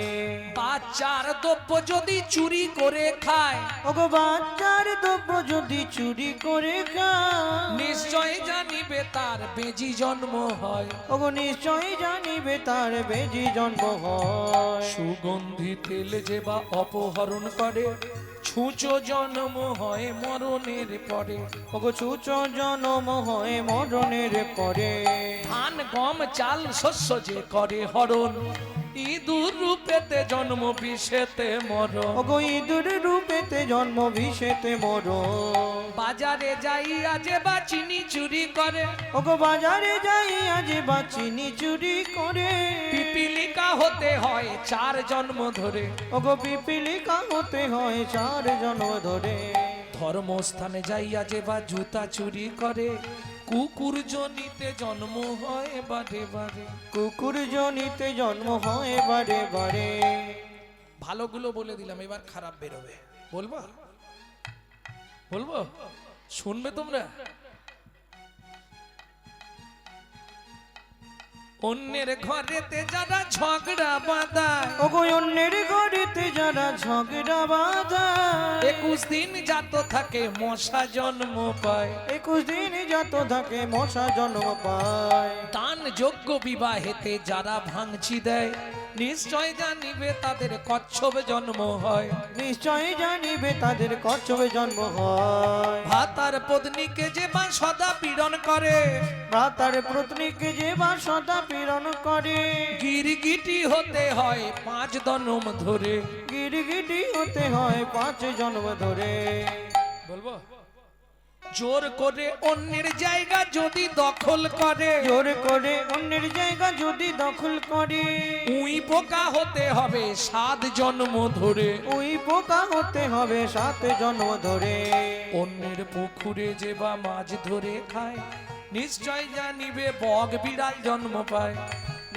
A: বাচ্চার দ্রব্য যদি চুরি করে খায়,
B: ওগো বাচ্চার দ্রব্য যদি চুরি করে খায়,
A: নিশ্চয় জানিবে তার বেজি জন্ম হয়।
B: ওগো নিশ্চয় জানিবে তার বেজি জন্ম হয়।
A: সুগন্ধি তেল যে বা অপহরণ করে, ছুঁচো জন্ম হয় মরণের পরে।
B: ওগো ছুঁচ জন্ম হয় মরণের পরে।
A: ধান গম চাল শস্য যে করে হরণ, ইঁদুর রূপেতে জন্ম বিষেতে মরণ।
B: ওগো ইঁদুর রূপেতে জন্ম বিষেতে মরণ।
A: বাজারে যাইয়া যে বা চিনি চুরি করে,
B: ওগো বাজারে যাই আজ বা চিনি চুরি করে।
A: পিপিলিকা হতে হয় 4 জন্ম ধরে।
B: ওগো পিপিলিকা হতে হয় 4 জন্ম ধরে।
A: ধর্মস্থানে যাইয়া যে বা জুতা চুরি করে, কুকুর জনিতে জন্ম হয় বারে বারে।
B: কুকুর জনিতে জন্ম হয় বারে বারে।
A: ভালোগুলো বলে দিলাম, এবার খারাপ বেরোবে। বলবো বলবো, শুনবে তোমরা? অন্যের ঘরেতে যারা ঝগড়া বাঁধায়,
B: ওগো অন্যের ঘরেতে যারা ঝগড়া বাঁধায়,
A: 21 দিন যাত থাকে মশা জন্ম পায়।
B: 21 দিন যত থাকে মশা জন্ম পায়।
A: দান যোগ্য বিবাহেতে যারা ভাঙচি দেয়, নিশ্চয় জানিবে তাদের কচ্ছপ জন্ম হয়।
B: নিশ্চয় জানিবে তাদের কচ্ছপে জন্ম হয়।
A: ভাতার পত্নীকে যে বা সদা পীড়ন করে,
B: ভ্রাতার পত্নীকে যে বা সদা পীড়ন করে,
A: গিরগিটি হতে হয় 5 জন্ম ধরে।
B: গিরগিটি হতে হয় 5 জন্ম ধরে।
A: বলবো, জোর করে অন্যের জায়গা যদি দখল করে,
B: জোর করে অন্যের জায়গা যদি দখল করে,
A: উই পোকা হতে হবে 7 জন্ম ধরে।
B: ওই পোকা হতে হবে 7 জন্ম ধরে।
A: অন্যের পুকুরে যে বা মাছ ধরে খায়, নিশ্চয় জানিবে বগ বিড়াল জন্ম পায়।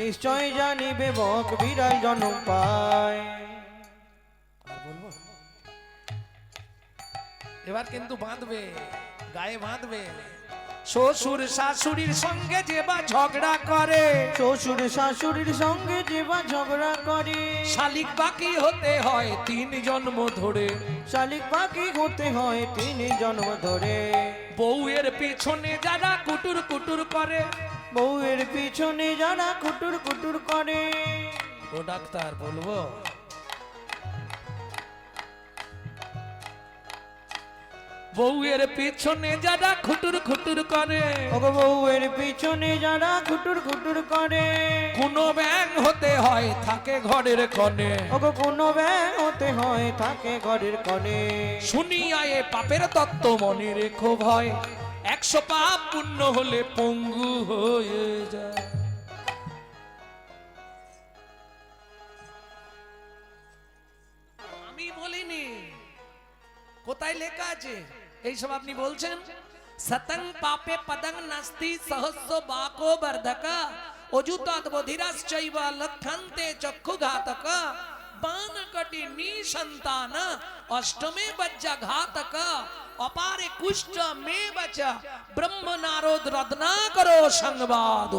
B: নিশ্চয় জানিবে বক বিড়াল জন্ম পায়।
A: এবার কিন্তু বাঁধবে, গায়ে বাঁধবে। শ্বশুর শাশুড়ির সঙ্গে যে বা ঝগড়া করে,
B: শ্বশুর শাশুড়ির সঙ্গে যে বা ঝগড়া করে,
A: শালিক বাকি হতে হয় 3 জন্ম ধরে।
B: শালিক পাখি হতে হয় 3 জন্ম ধরে।
A: বউয়ের পিছনে যারা কুটুর কুটুর করে,
B: বউয়ের পিছনে যারা কুটুর কুটুর করে,
A: ও ডাক্তার বলবো, বউয়ের পিছনে যারা খুটুর খুটুর করে,
B: ওগো বউয়ের পিছনে যারা কুটুর কুটুর করে,
A: কোনো ব্যাং হতে হয় থাকে ঘরের কনে।
B: ওগো কোনো ব্যাং হতে হয় থাকে ঘরের কনে।
A: শুনিয়া এ পাপের তত্ত্ব মনে রেখো ভয়, 100 পাপ পুণ্য হলে পঙ্গু হয়ে যায়। কোথায় লেখা আছে এইসব আপনি বলছেন? সতং পাপে পদং নাস্তি সহস্র বাকো বর্ধকা অযুতাৎ বধিরাশ্চৈব লক্ষন্তে চক্ষুঘাতক বানকটি নিসন্তান অষ্টমে বজ্জা ঘাতক অপারে কুষ্ঠ মে বচ ব্রহ্ম নারদ রত্নাকরো সংবাদ।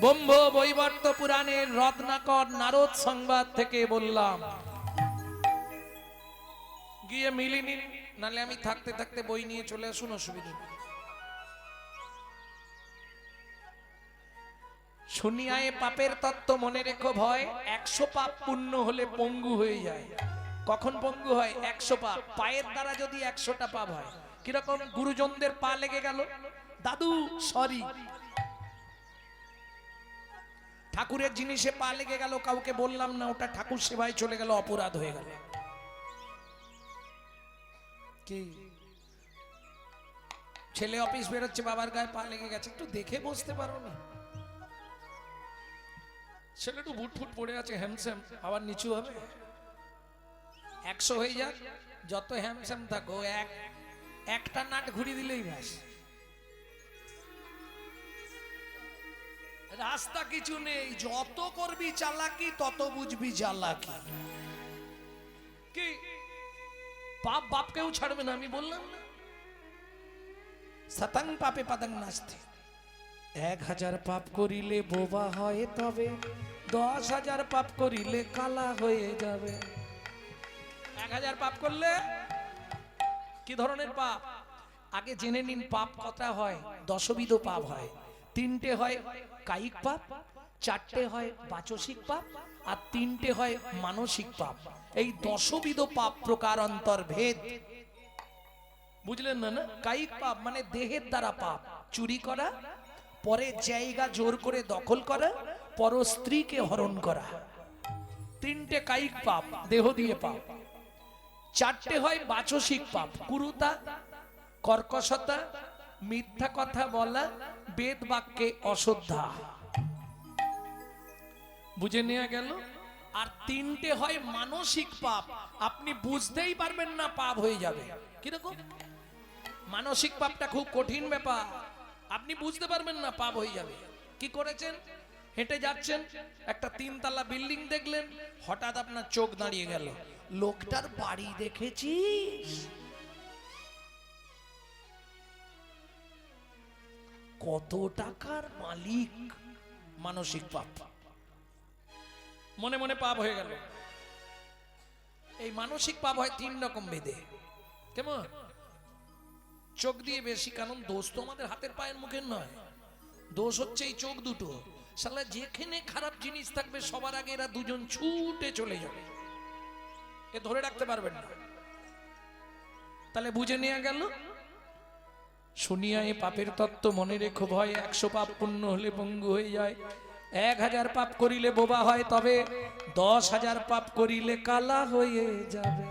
A: ব্রহ্ম বৈবর্ত পুরাণের রত্নাকর নারদ সংবাদ থেকে বললাম। গিয়ে মিলিনি, নালে আমি থাকতে থাকতে বই নিয়ে চলে আসুন, অসুবিধা নেই। শুনিয়ায় পাপের তত্ত্ব মনে রেখো ভয়, 100 পাপ পূর্ণ হলে পঙ্গু হয়ে যায়। কখন পঙ্গু হয়? 100 পাপ। পায়ের দ্বারা যদি 100টা পাপ হয়, কিরকম? গুরুজনদের পা লেগে গেল, দাদু সরি। ঠাকুরের জিনিসে পা লেগে গেল, কাউকে বললাম না, ওটা ঠাকুর সেবায় চলে গেল, অপরাধ হয়ে গেল। কি ছেলে অফিস বেরোচ্ছে, বাবার গায়ে পা লেগে গেছে, একটু দেখে বসতে পারো না? ছেলে একটু বুট ফুট পড়ে আছে, হ্যামস্যাম, আবার নিচু হবে। 100 হয়ে যাক, যত হ্যামস্যাম থাকো, একটা নাট ঘুরিয়ে দিলেই ব্যাস। রাস্তা কিছু নেই, যত করবি চালাকি তত বুঝবি জ্বালাকি। কি পাপ বাপকেও ছাড়বে না, আমি বললাম না? শতং পাপে পদং নাস্তি, 1000 পাপ করিলে বোবা হয় তবে, 10,000 পাপ করিলে কালা হয়ে যাবে। 1000 পাপ করলে কি ধরনের পাপ? আগে জেনে নিন পাপ কটা হয়। 10বিধ পাপ হয়। 3টে হয় কায়িক পাপ, 4টে হয় বাচসিক পাপ, আর 3টে হয় মানসিক পাপ। এই 10বিধ পাপ প্রকার অন্তর্ভেদ, বুঝলেন না? কায়িক পাপ মানে দেহের দ্বারা পাপ, চুরি করা, পরের জায়গা জোর করে দখল করা, পর স্ত্রীকে হরণ করা, 3টে কায়িক পাপ, দেহ দিয়ে পাপ। 4টে হয় বাচসিক পাপ, কুরুতা, কর্কশতা, মিথ্যা কথা বলা, বেদ বাক্যে অশ্রদ্ধা। বুঝে নেওয়া গেল? আর 3টে হয় মানসিক পাপ, আপনি বুঝতেই পারবেন না, পাপ হয়ে যাবে। কিরকম? মানসিক পাপটা খুব কঠিন ব্যাপার, আপনি বুঝতে পারবেন না, পাপ হয়ে যাবে। কি করেছেন? হেঁটে যাচ্ছেন, একটা 3তলা বিল্ডিং দেখলেন, হঠাৎ আপনার চোখ দাঁড়িয়ে গেল, লোকটার বাড়ি দেখেছিস? কত টাকার মালিক। মানসিক পাপ, মনে মনে পাপ হয়ে গেল। এই মানসিক পাপ হয় 3 রকম ভেদে। কেমন? চোখ দিয়ে বেশি, কারণ দোষ তো আমাদের হাতের পায়ের মুখের নয়, দোষ হচ্ছে এই চোখ দুটো। শালা যেখানে খারাপ জিনিস থাকবে সবার আগে এরা দুজন ছুটে চলে যাবে, এ ধরে রাখতে পারবেন না। তাহলে বুঝে নেওয়া গেল। শুনিয়া এ পাপের তত্ত্ব মনে রেখো ভয়, 100 পাপ পূর্ণ হলে পঙ্গু হয়ে যায়, 1000 পাপ করিলে বোবা হয় তবে, 10,000 পাপ করিলে কালা হয়ে যাবে।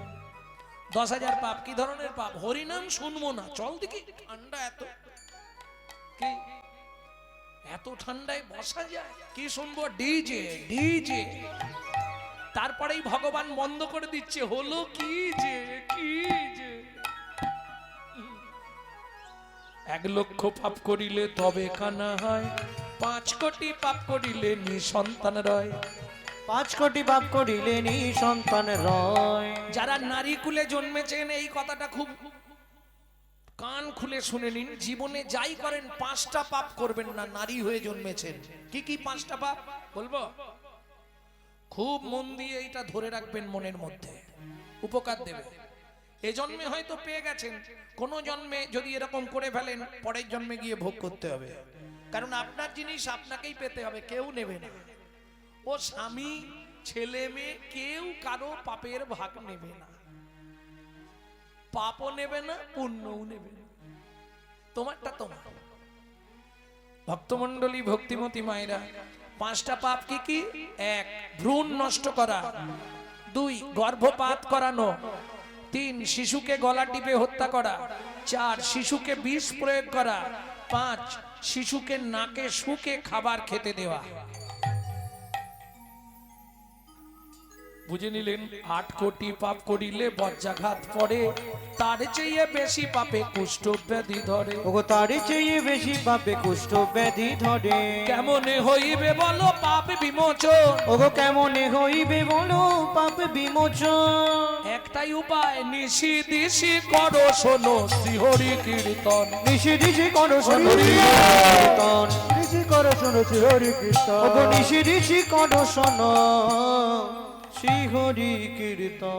A: 10,000 পাপ। কি ধরনের পাপ? হরিনাম শুনবো না, চল দেখি, ঠান্ডা এত, কি এত ঠান্ডায় বসা যায়? কি শুনবো? DJ DJ. তারপরেই ভগবান বন্ধ করে দিচ্ছে, হলো কি যে, কি যে। 1 লক্ষ পাপ করিলে তবে কানা হয়, 5 কোটি পাপ করিলে নিঃসন্তান রয়।
B: 5 কোটি পাপ করিলে নিঃসন্তান রয়।
A: যারা নারী কুলে জন্মেছেন এই কথাটা খুব কান খুলে শুনে নিন, জীবনে যাই করেন 5টা পাপ করবেন না, নারী হয়ে জন্মেছেন। কি কি 5টা পাপ বলবো? খুব মন দিয়ে এইটা ধরে রাখবেন, মনের মধ্যে উপকার দেবে। এ জন্মে হয়তো পেয়ে গেছেন, কোন জন্মে যদি এরকম করে ফেলেন, পরের জন্মে গিয়ে ভোগ করতে হবে। কারণ আপনার জিনিস আপনাকেই পেতে হবে, কেউ নেবে না। ও স্বামী, ছেলে মেয়ে কেউ কারো পাপের ভাগ নেবে না, পাপও নেবে না, পুণ্যও নেবে না, তোমারটা তোমার। ভক্তমণ্ডলী, ভক্তিমতী মায়েরা, 5টা পাপ কি কি? 1 ভ্রূণ নষ্ট করা, 2 গর্ভপাত করানো, 3 শিশুকে গলা টিপে হত্যা করা, 4 শিশুকে বিষ প্রয়োগ করা, 5 শিশুকে নাকে শুকে খাবার খেতে দেওয়া। বুঝে নিলেন 8 কোটি পাপ করিলে বজ্রাঘাত পড়ে, তার চেয়ে বেশি পাপে কুষ্ঠ ব্যাধি ধরে।
B: ওগো তার চেয়ে বেশি পাপে কুষ্ঠ ব্যাধি ধরে।
A: কেমনে হইবে বলো পাপ বিমোচন?
B: ওগো কেমনে হইবে বলো পাপ বিমোচন?
A: একটাই উপায়, নিশি দিশি করো শোনো শ্রীহরি কীর্তন।
B: নিশি দিশি করো শোনো কীর্তন।
D: ঋষি করে শুনেছি হরি কীর্তন।
B: ওগো নিশি দিশি করো শোনো শ্রী হরি কীর্তন।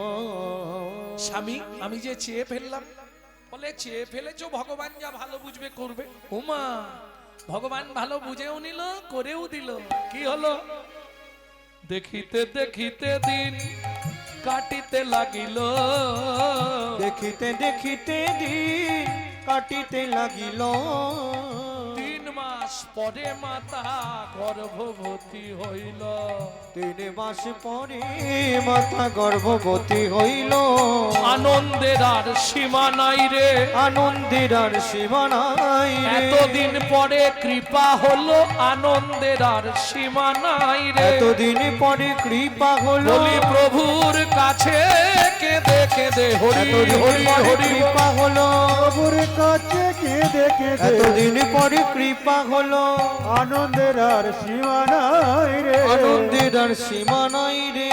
A: স্বামী আমি যে চেয়ে ফেললাম, বলে চেয়ে ফেলেছো, ভগবান যা ভালো বুঝবে করবে। উমা ভগবান ভালো বুঝেও নিল, করেও দিল। কি হলো? দেখিতে দেখিতে দিন কাটিতে লাগিল,
B: দেখিতে দেখিতে দিন কাটিতে লাগিল।
A: 3 মাস পরে মাতা গর্ভবতী হইল।
B: 3 মাস পরে মাতা গর্ভবতী হইল।
A: আনন্দের আর সীমা নাই রে,
B: আনন্দের আর সীমা নাই রে।
A: এতদিন পরে কৃপা হলো, আনন্দের আর সীমা নাই রে।
B: এতদিন পরে কৃপা হলো।
A: বলি প্রভুর কাছে কেঁদে কেঁদে হরি
B: এতদিন
A: হরি
B: পরে
A: হরি।
B: কৃপা হলো।
D: প্রভুর কাছে কেঁদে কেঁদে
B: এতদিন পরে কৃপা হলো।
D: আনন্দের আর সীমা নাই রে।
B: আনন্দের আর সীমা নাই রে।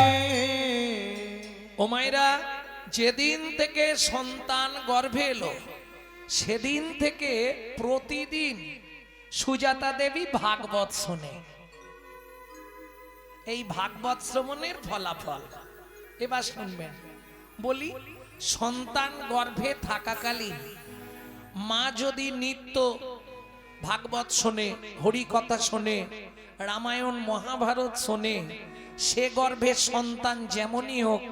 A: ও মায়েরা, যেদিন থেকে সন্তান গর্ভে এলো সেদিন থেকে প্রতিদিন সুজাতা দেবী ভাগবত শোনে। এই ভাগবত শ্রবণের ফলাফল এবার শুনবেন। বলি, সন্তান গর্ভে থাকাকালীন মা যদি নিত্য ভাগবত শোনে, হরি কথা শোনে, রামায়ণ মহাভারত শোনে, সে গর্ভে সন্তান যেমনই হোক,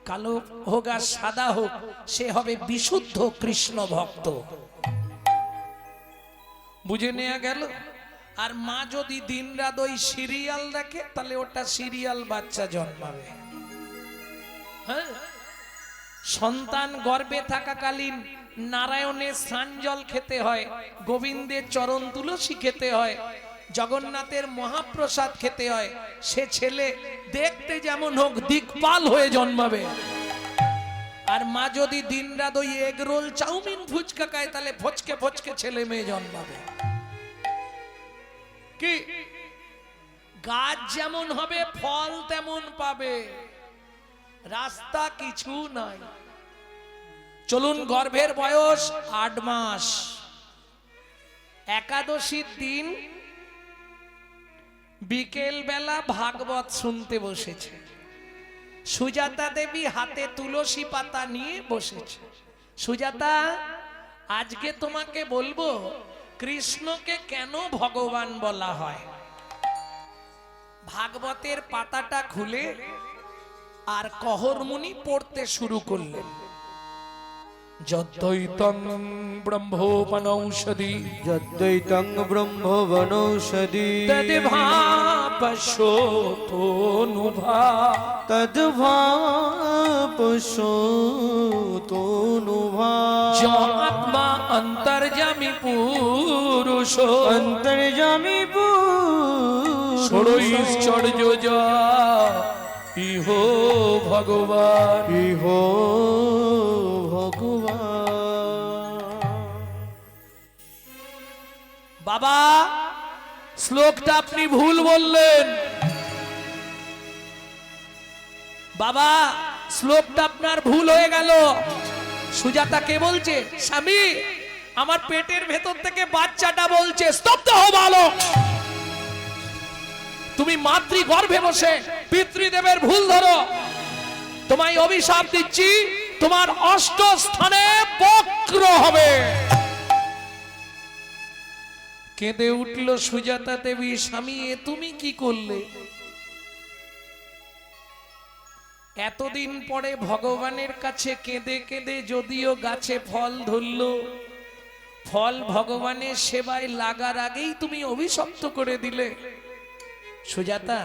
A: কালো হোক আর সাদা হোক, সে হবে বিশুদ্ধ কৃষ্ণ ভক্ত। বুঝে নেওয়া গেল? আর মা যদি দিনরাত ওই সিরিয়াল দেখে, তাহলে ওটা সিরিয়াল বাচ্চা জন্মাবে। হ্যাঁ, সন্তান গর্ভে থাকাকালীন নারায়ণের স্নান জল খেতে হয়, গোবিন্দের চরণ তুলসী খেতে হয়, জগন্নাথের মহাপ্রসাদ খেতে হয়। সে ছেলে দেখতে যেমন হোক দিকপাল হয়ে জন্মাবে। আর মা যদি দিনরাত ওই এগ রোল চাউমিন ফুচকা খায়, তাহলে ফচকে ফচকে ছেলে মেয়ে জন্মাবে। কি গাছ যেমন হবে ফল তেমন পাবে, রাস্তা কিছু নাই। চলুন, গর্ভের বয়স 8 মাস, একাদশীর দিন বিকেল বেলা ভাগবত শুনতে বসেছে। সুজাতা দেবী হাতে তুলসী পাতা নিয়ে বসেছে। সুজাতা, আজকে তোমাকে বলবো কৃষ্ণকে কেন ভগবান বলা হয়। ভাগবতের পাতাটা খুলে আর কহরমুনি পড়তে শুরু করলেন। যদ্বৈতং ব্রহ্মোপনৌষধি
B: যদ্বৈতং ব্রহ্ম বনৌষধি
A: তদ্ভাপশোতনুভা
B: তদ্ভাপশোতনুভা
A: আত্মা অন্তর্যামী পুরুষ
B: অন্তর্যামী পুরুষ
A: ষড়ৈশ্বর্য যা ইহ ভগবান।
B: ইহ ভগবান।
A: বাবা, শ্লোকটা আপনি ভুল বললেন। বাবা, শ্লোকটা আপনার ভুল হয়ে গেল। সুজাতা কে বলছে? স্বামী, আমার পেটের ভেতর থেকে বাচ্চাটা বলছে। স্তব্ধ হও ভালো। তুমি মাতৃ গর্ভে বসে পিতৃদেবের ভুল ধরো। তোমায় অভিশাপ দিচ্ছি, তোমার 8 স্থানে বক্র হবে। কেঁদে উঠল সুজাতা দেবী, স্বামী এ তুমি কি করলে? এতদিন পরে ভগবানের কাছে কেঁদে কেঁদে যদিও গাছে ফল ধরল, ফল ভগবানের সেবায় লাগার আগেই তুমি অভিশপ্ত করে দিলে। সুজাতা,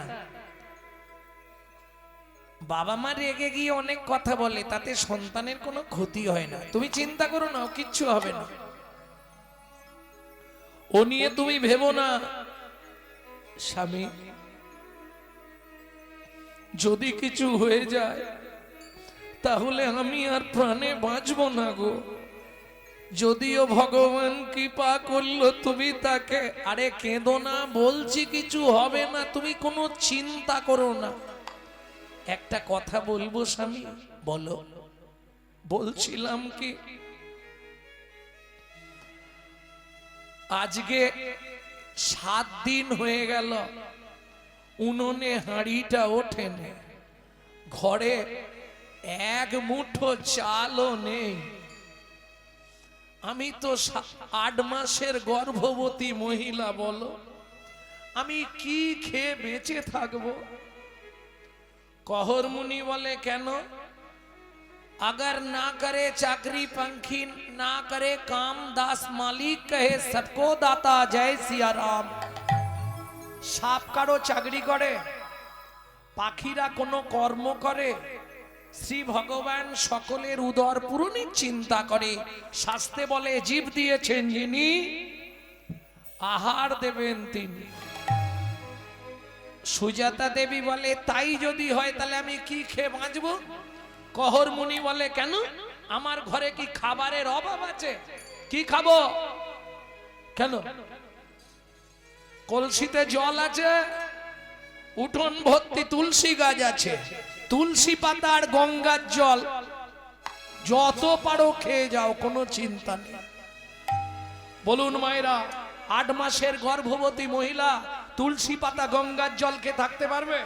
A: বাবা মা রেগে গিয়ে অনেক কথা বলে, তাতে সন্তানের কোনো ক্ষতি হয় না। তুমি চিন্তা করো না, কিচ্ছু হবে না, ও নিয়ে তুমি ভেবো না। স্বামী, যদি কিছু হয়ে যায় তাহলে আমি আর প্রাণে বাঁচব না গো। যদিও ভগবান কৃপা করলো তুমি তাকে, আরে কেঁদো না, বলছি কিছু হবে না, তুমি কোনো চিন্তা করো না। একটা কথা বলবো স্বামী? বলো। বলছিলাম কি, আজকে 7 দিন হয়ে গেল উনুনে হাঁড়িটা ওঠেনি, ঘরে এক মুঠো চালও নেই। আমি তো 8 মাসের গর্ভবতী মহিলা, বলো আমি কি খেয়ে বেঁচে থাকবো? कहर मुनि बोले केनो? अगर ना करे चाकरी पंखी, ना करे काम दास मालिक कहे सबको दाता जय सिया राम। साप कारो चाकरी करे, पाखीरा कोनो कर्म करे, श्री भगवान सकलेर उदर पूरণের चिंता करे। शास्त्रे बोले जीव दिएছেন যিনি, आहार देবেন তিনি। सुजाता देवी बोले ताई यदि হয় তাহলে আমি কি খেয়ে বাঁচবো? कहर मुनि बोले কেন? আমার ঘরে কি খাবারের অভাব আছে? কি খাবো? কেন? কলসিতে জল আছে, উঠোন ভর্তি তুলসী গাছ আছে, তুলসী পাতা আর গঙ্গার জল যত পারো খেয়ে যাও, কোনো চিন্তা নেই। বলুন মায়েরা, 8 মাসের গর্ভবতী মহিলা তুলসী পাতা গঙ্গার জল খেয়ে থাকতে পারবে?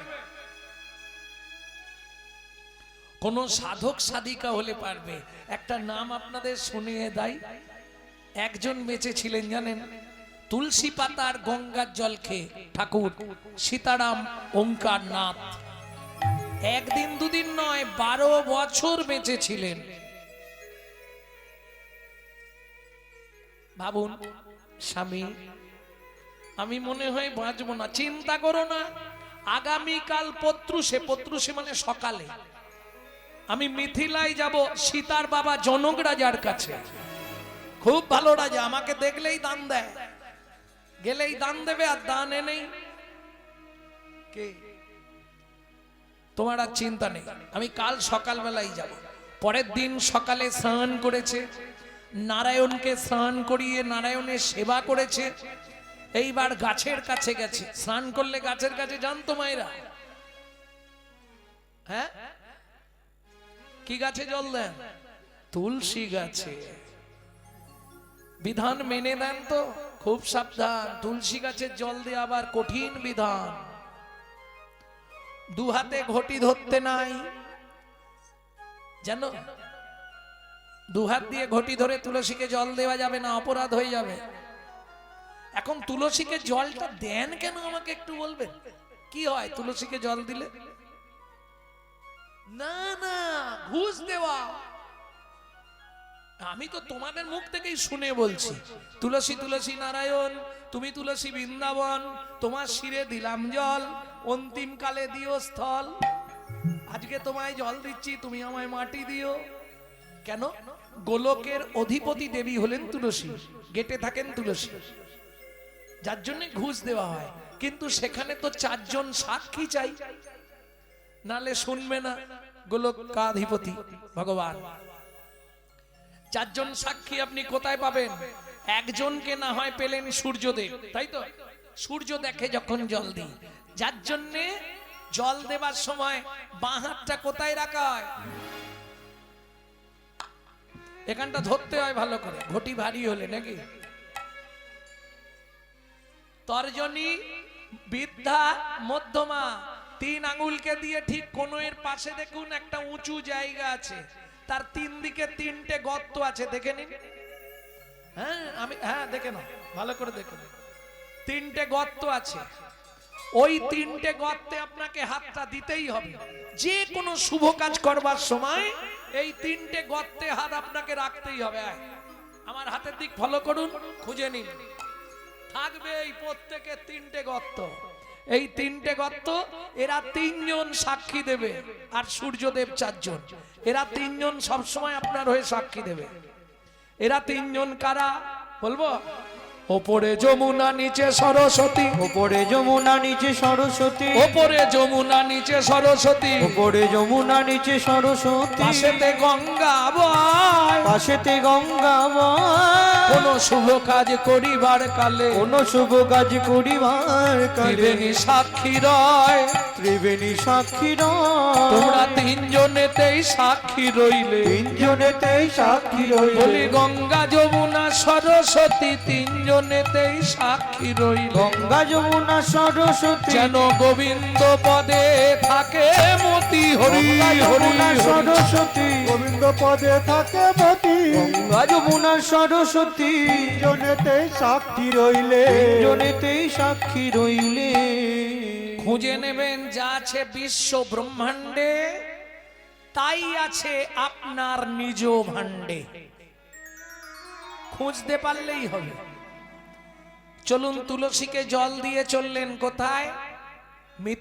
A: কোন সাধক সাধিকা হলে পারবে। একটা নাম আপনাদের শুনিয়ে দেই, একজন বেঁচে ছিলেন জানেন, তুলসী পাতা আর গঙ্গার জল খেয়ে, ঠাকুর সীতারাম ওঙ্কার নাথ। একদিন দুদিন নয়, 12 বছর বেঁচে ছিলেন। ভাবুন স্বামী, আমি মনে হয় বাঁচবো না, চিন্তা করো না, আগামীকাল পত্রুষে মানে সকালে আমি মিথিলায় যাব সীতার বাবা জনক রাজার কাছে। খুব ভালো রাজা, আমাকে দেখলেই দান দেয়, গেলেই দান দেবে, আর দান এনেই কে, তোমার আর চিন্তা নেই। আমি কাল সকালবেলাই যাব। পরের দিন সকালে স্নান করেছে, নারায়ণকে স্নান করিয়ে নারায়ণের সেবা করেছে। এইবার গাছের কাছে গেছে, স্নান করলে গাছের কাছে জানতো মায়েরা? হ্যাঁ, কি গাছে জল দেন? তুলসী গাছে। বিধান মেনে দেন তো, খুব সাবধান, তুলসী গাছের জল দিয়ে আবার কঠিন বিধান। 2 হাতে ঘটি ধরতে নাই, জানো? 2 হাত দিয়ে ঘটি ধরে তুলসীকে জল দেওয়া যাবে না, অপরাধ হয়ে যাবে। এখন তুলসীকে জলটা দেন কেন আমাকে একটু বলবেন? কি হয় তুলসীকে জল দিলে? না না, ঘুষ দেওয়া। আমি তো তোমাদের মুখ থেকেই শুনে বলছি, তুলসী তুলসী নারায়ণ, তুমি তুলসী বৃন্দাবন, তোমার শিরে দিলাম জল, অন্তিম কালে দিও স্থল। আজকে তোমায় জল দিচ্ছি, তুমি আমায় মাটি দিও। কেন? গোলকের অধিপতি দেবী হলেন তুলসী, গেটে থাকেন তুলসী, যার জন্য ঘুষ দেওয়া হয়। কিন্তু সেখানে তো 4 জন সাক্ষী চাই, নালে শুনবে না গোলকাধিপতি ভগবান। 4 জন সাক্ষী আপনি কোথায় পাবেন? একজনকে না হয় পেলেন সূর্যদেব, তাই তো? সূর্য দেখে যখন জল দিই, যার জন্য জল দেবার সময় বাঁ হাতটা কোথায় রাখা হয়? এখানটা ধরতে হয় ভালো করে, ঘটি ভারী হলে নাকি। তর্জনী, বৃদ্ধা, মধ্যমা, 3 আঙ্গুলকে দিয়ে ঠিক কোণের পাশে দেখুন একটা উঁচু জায়গা আছে, তার 3 দিকে 3টে গর্ত আছে, দেখে নিন। হ্যাঁ দেখে নাও, ভালো করে দেখুন, 3টে গর্ত আছে। ওই 3টে গর্তে আপনাকে হাতটা দিতেই হবে। যে কোনো শুভ কাজ করবার সময় এই 3টে গর্তে হাত আপনাকে রাখতেই হবে। আমার হাতের দিক ফলো করুন, খুঁজে নিন, থাকবে এই প্রত্যেকের 3টে গর্ত। এই 3টে গর্ত, এরা 3 জন সাক্ষী দেবে, আর সূর্যদেব 4 জন। এরা 3 জন সবসময় আপনার হয়ে সাক্ষী দেবে। এরা 3 জন কারা বলবো? ওপরে যমুনা নিচে সরস্বতী,
B: ওপরে যমুনা নিচে সরস্বতী,
A: ওপরে যমুনা নিচে সরস্বতী,
B: ওপরে যমুনা নিচে সরস্বতী,
A: পাশেতে গঙ্গা বয়।
B: পাশেতে গঙ্গা বয়।
A: কোন শুভ কাজ করিবার কালে
B: কোন শুভ কাজ করিবার কালে
A: ত্রিবেণী সাক্ষী রয়।
B: ত্রিবেণী সাক্ষী রয়।
A: তোমরা তিনজনেতেই সাক্ষী রইলে,
B: তিনজনেতেই সাক্ষী রইলে।
A: বলি গঙ্গা যমুনা সরস্বতী তিনজনেতেই সাক্ষী রইলে।
B: গঙ্গা যমুনা সরস্বতী
A: যেন গোবিন্দ পদে থাকে মতি হরি
B: গঙ্গা
A: হরি
B: যমুনা
A: হরি।
B: সরস্বতী
D: গোবিন্দ পদে থাকে মতি,
B: গঙ্গা যমুনা সরস্বতী
D: জনেতে সাক্ষী রইলে।
B: তিনজনেতেই সাক্ষী রইলে।
A: খুঁজে নেবেন যা আছে বিশ্ব ব্রহ্মাণ্ডে তাই আছে আপনার নিজ ভাণ্ডে। খুঁজতে পারলেই হবে। চলুন তুলসীকে জল দিয়ে চললেন কোথায়? মিথি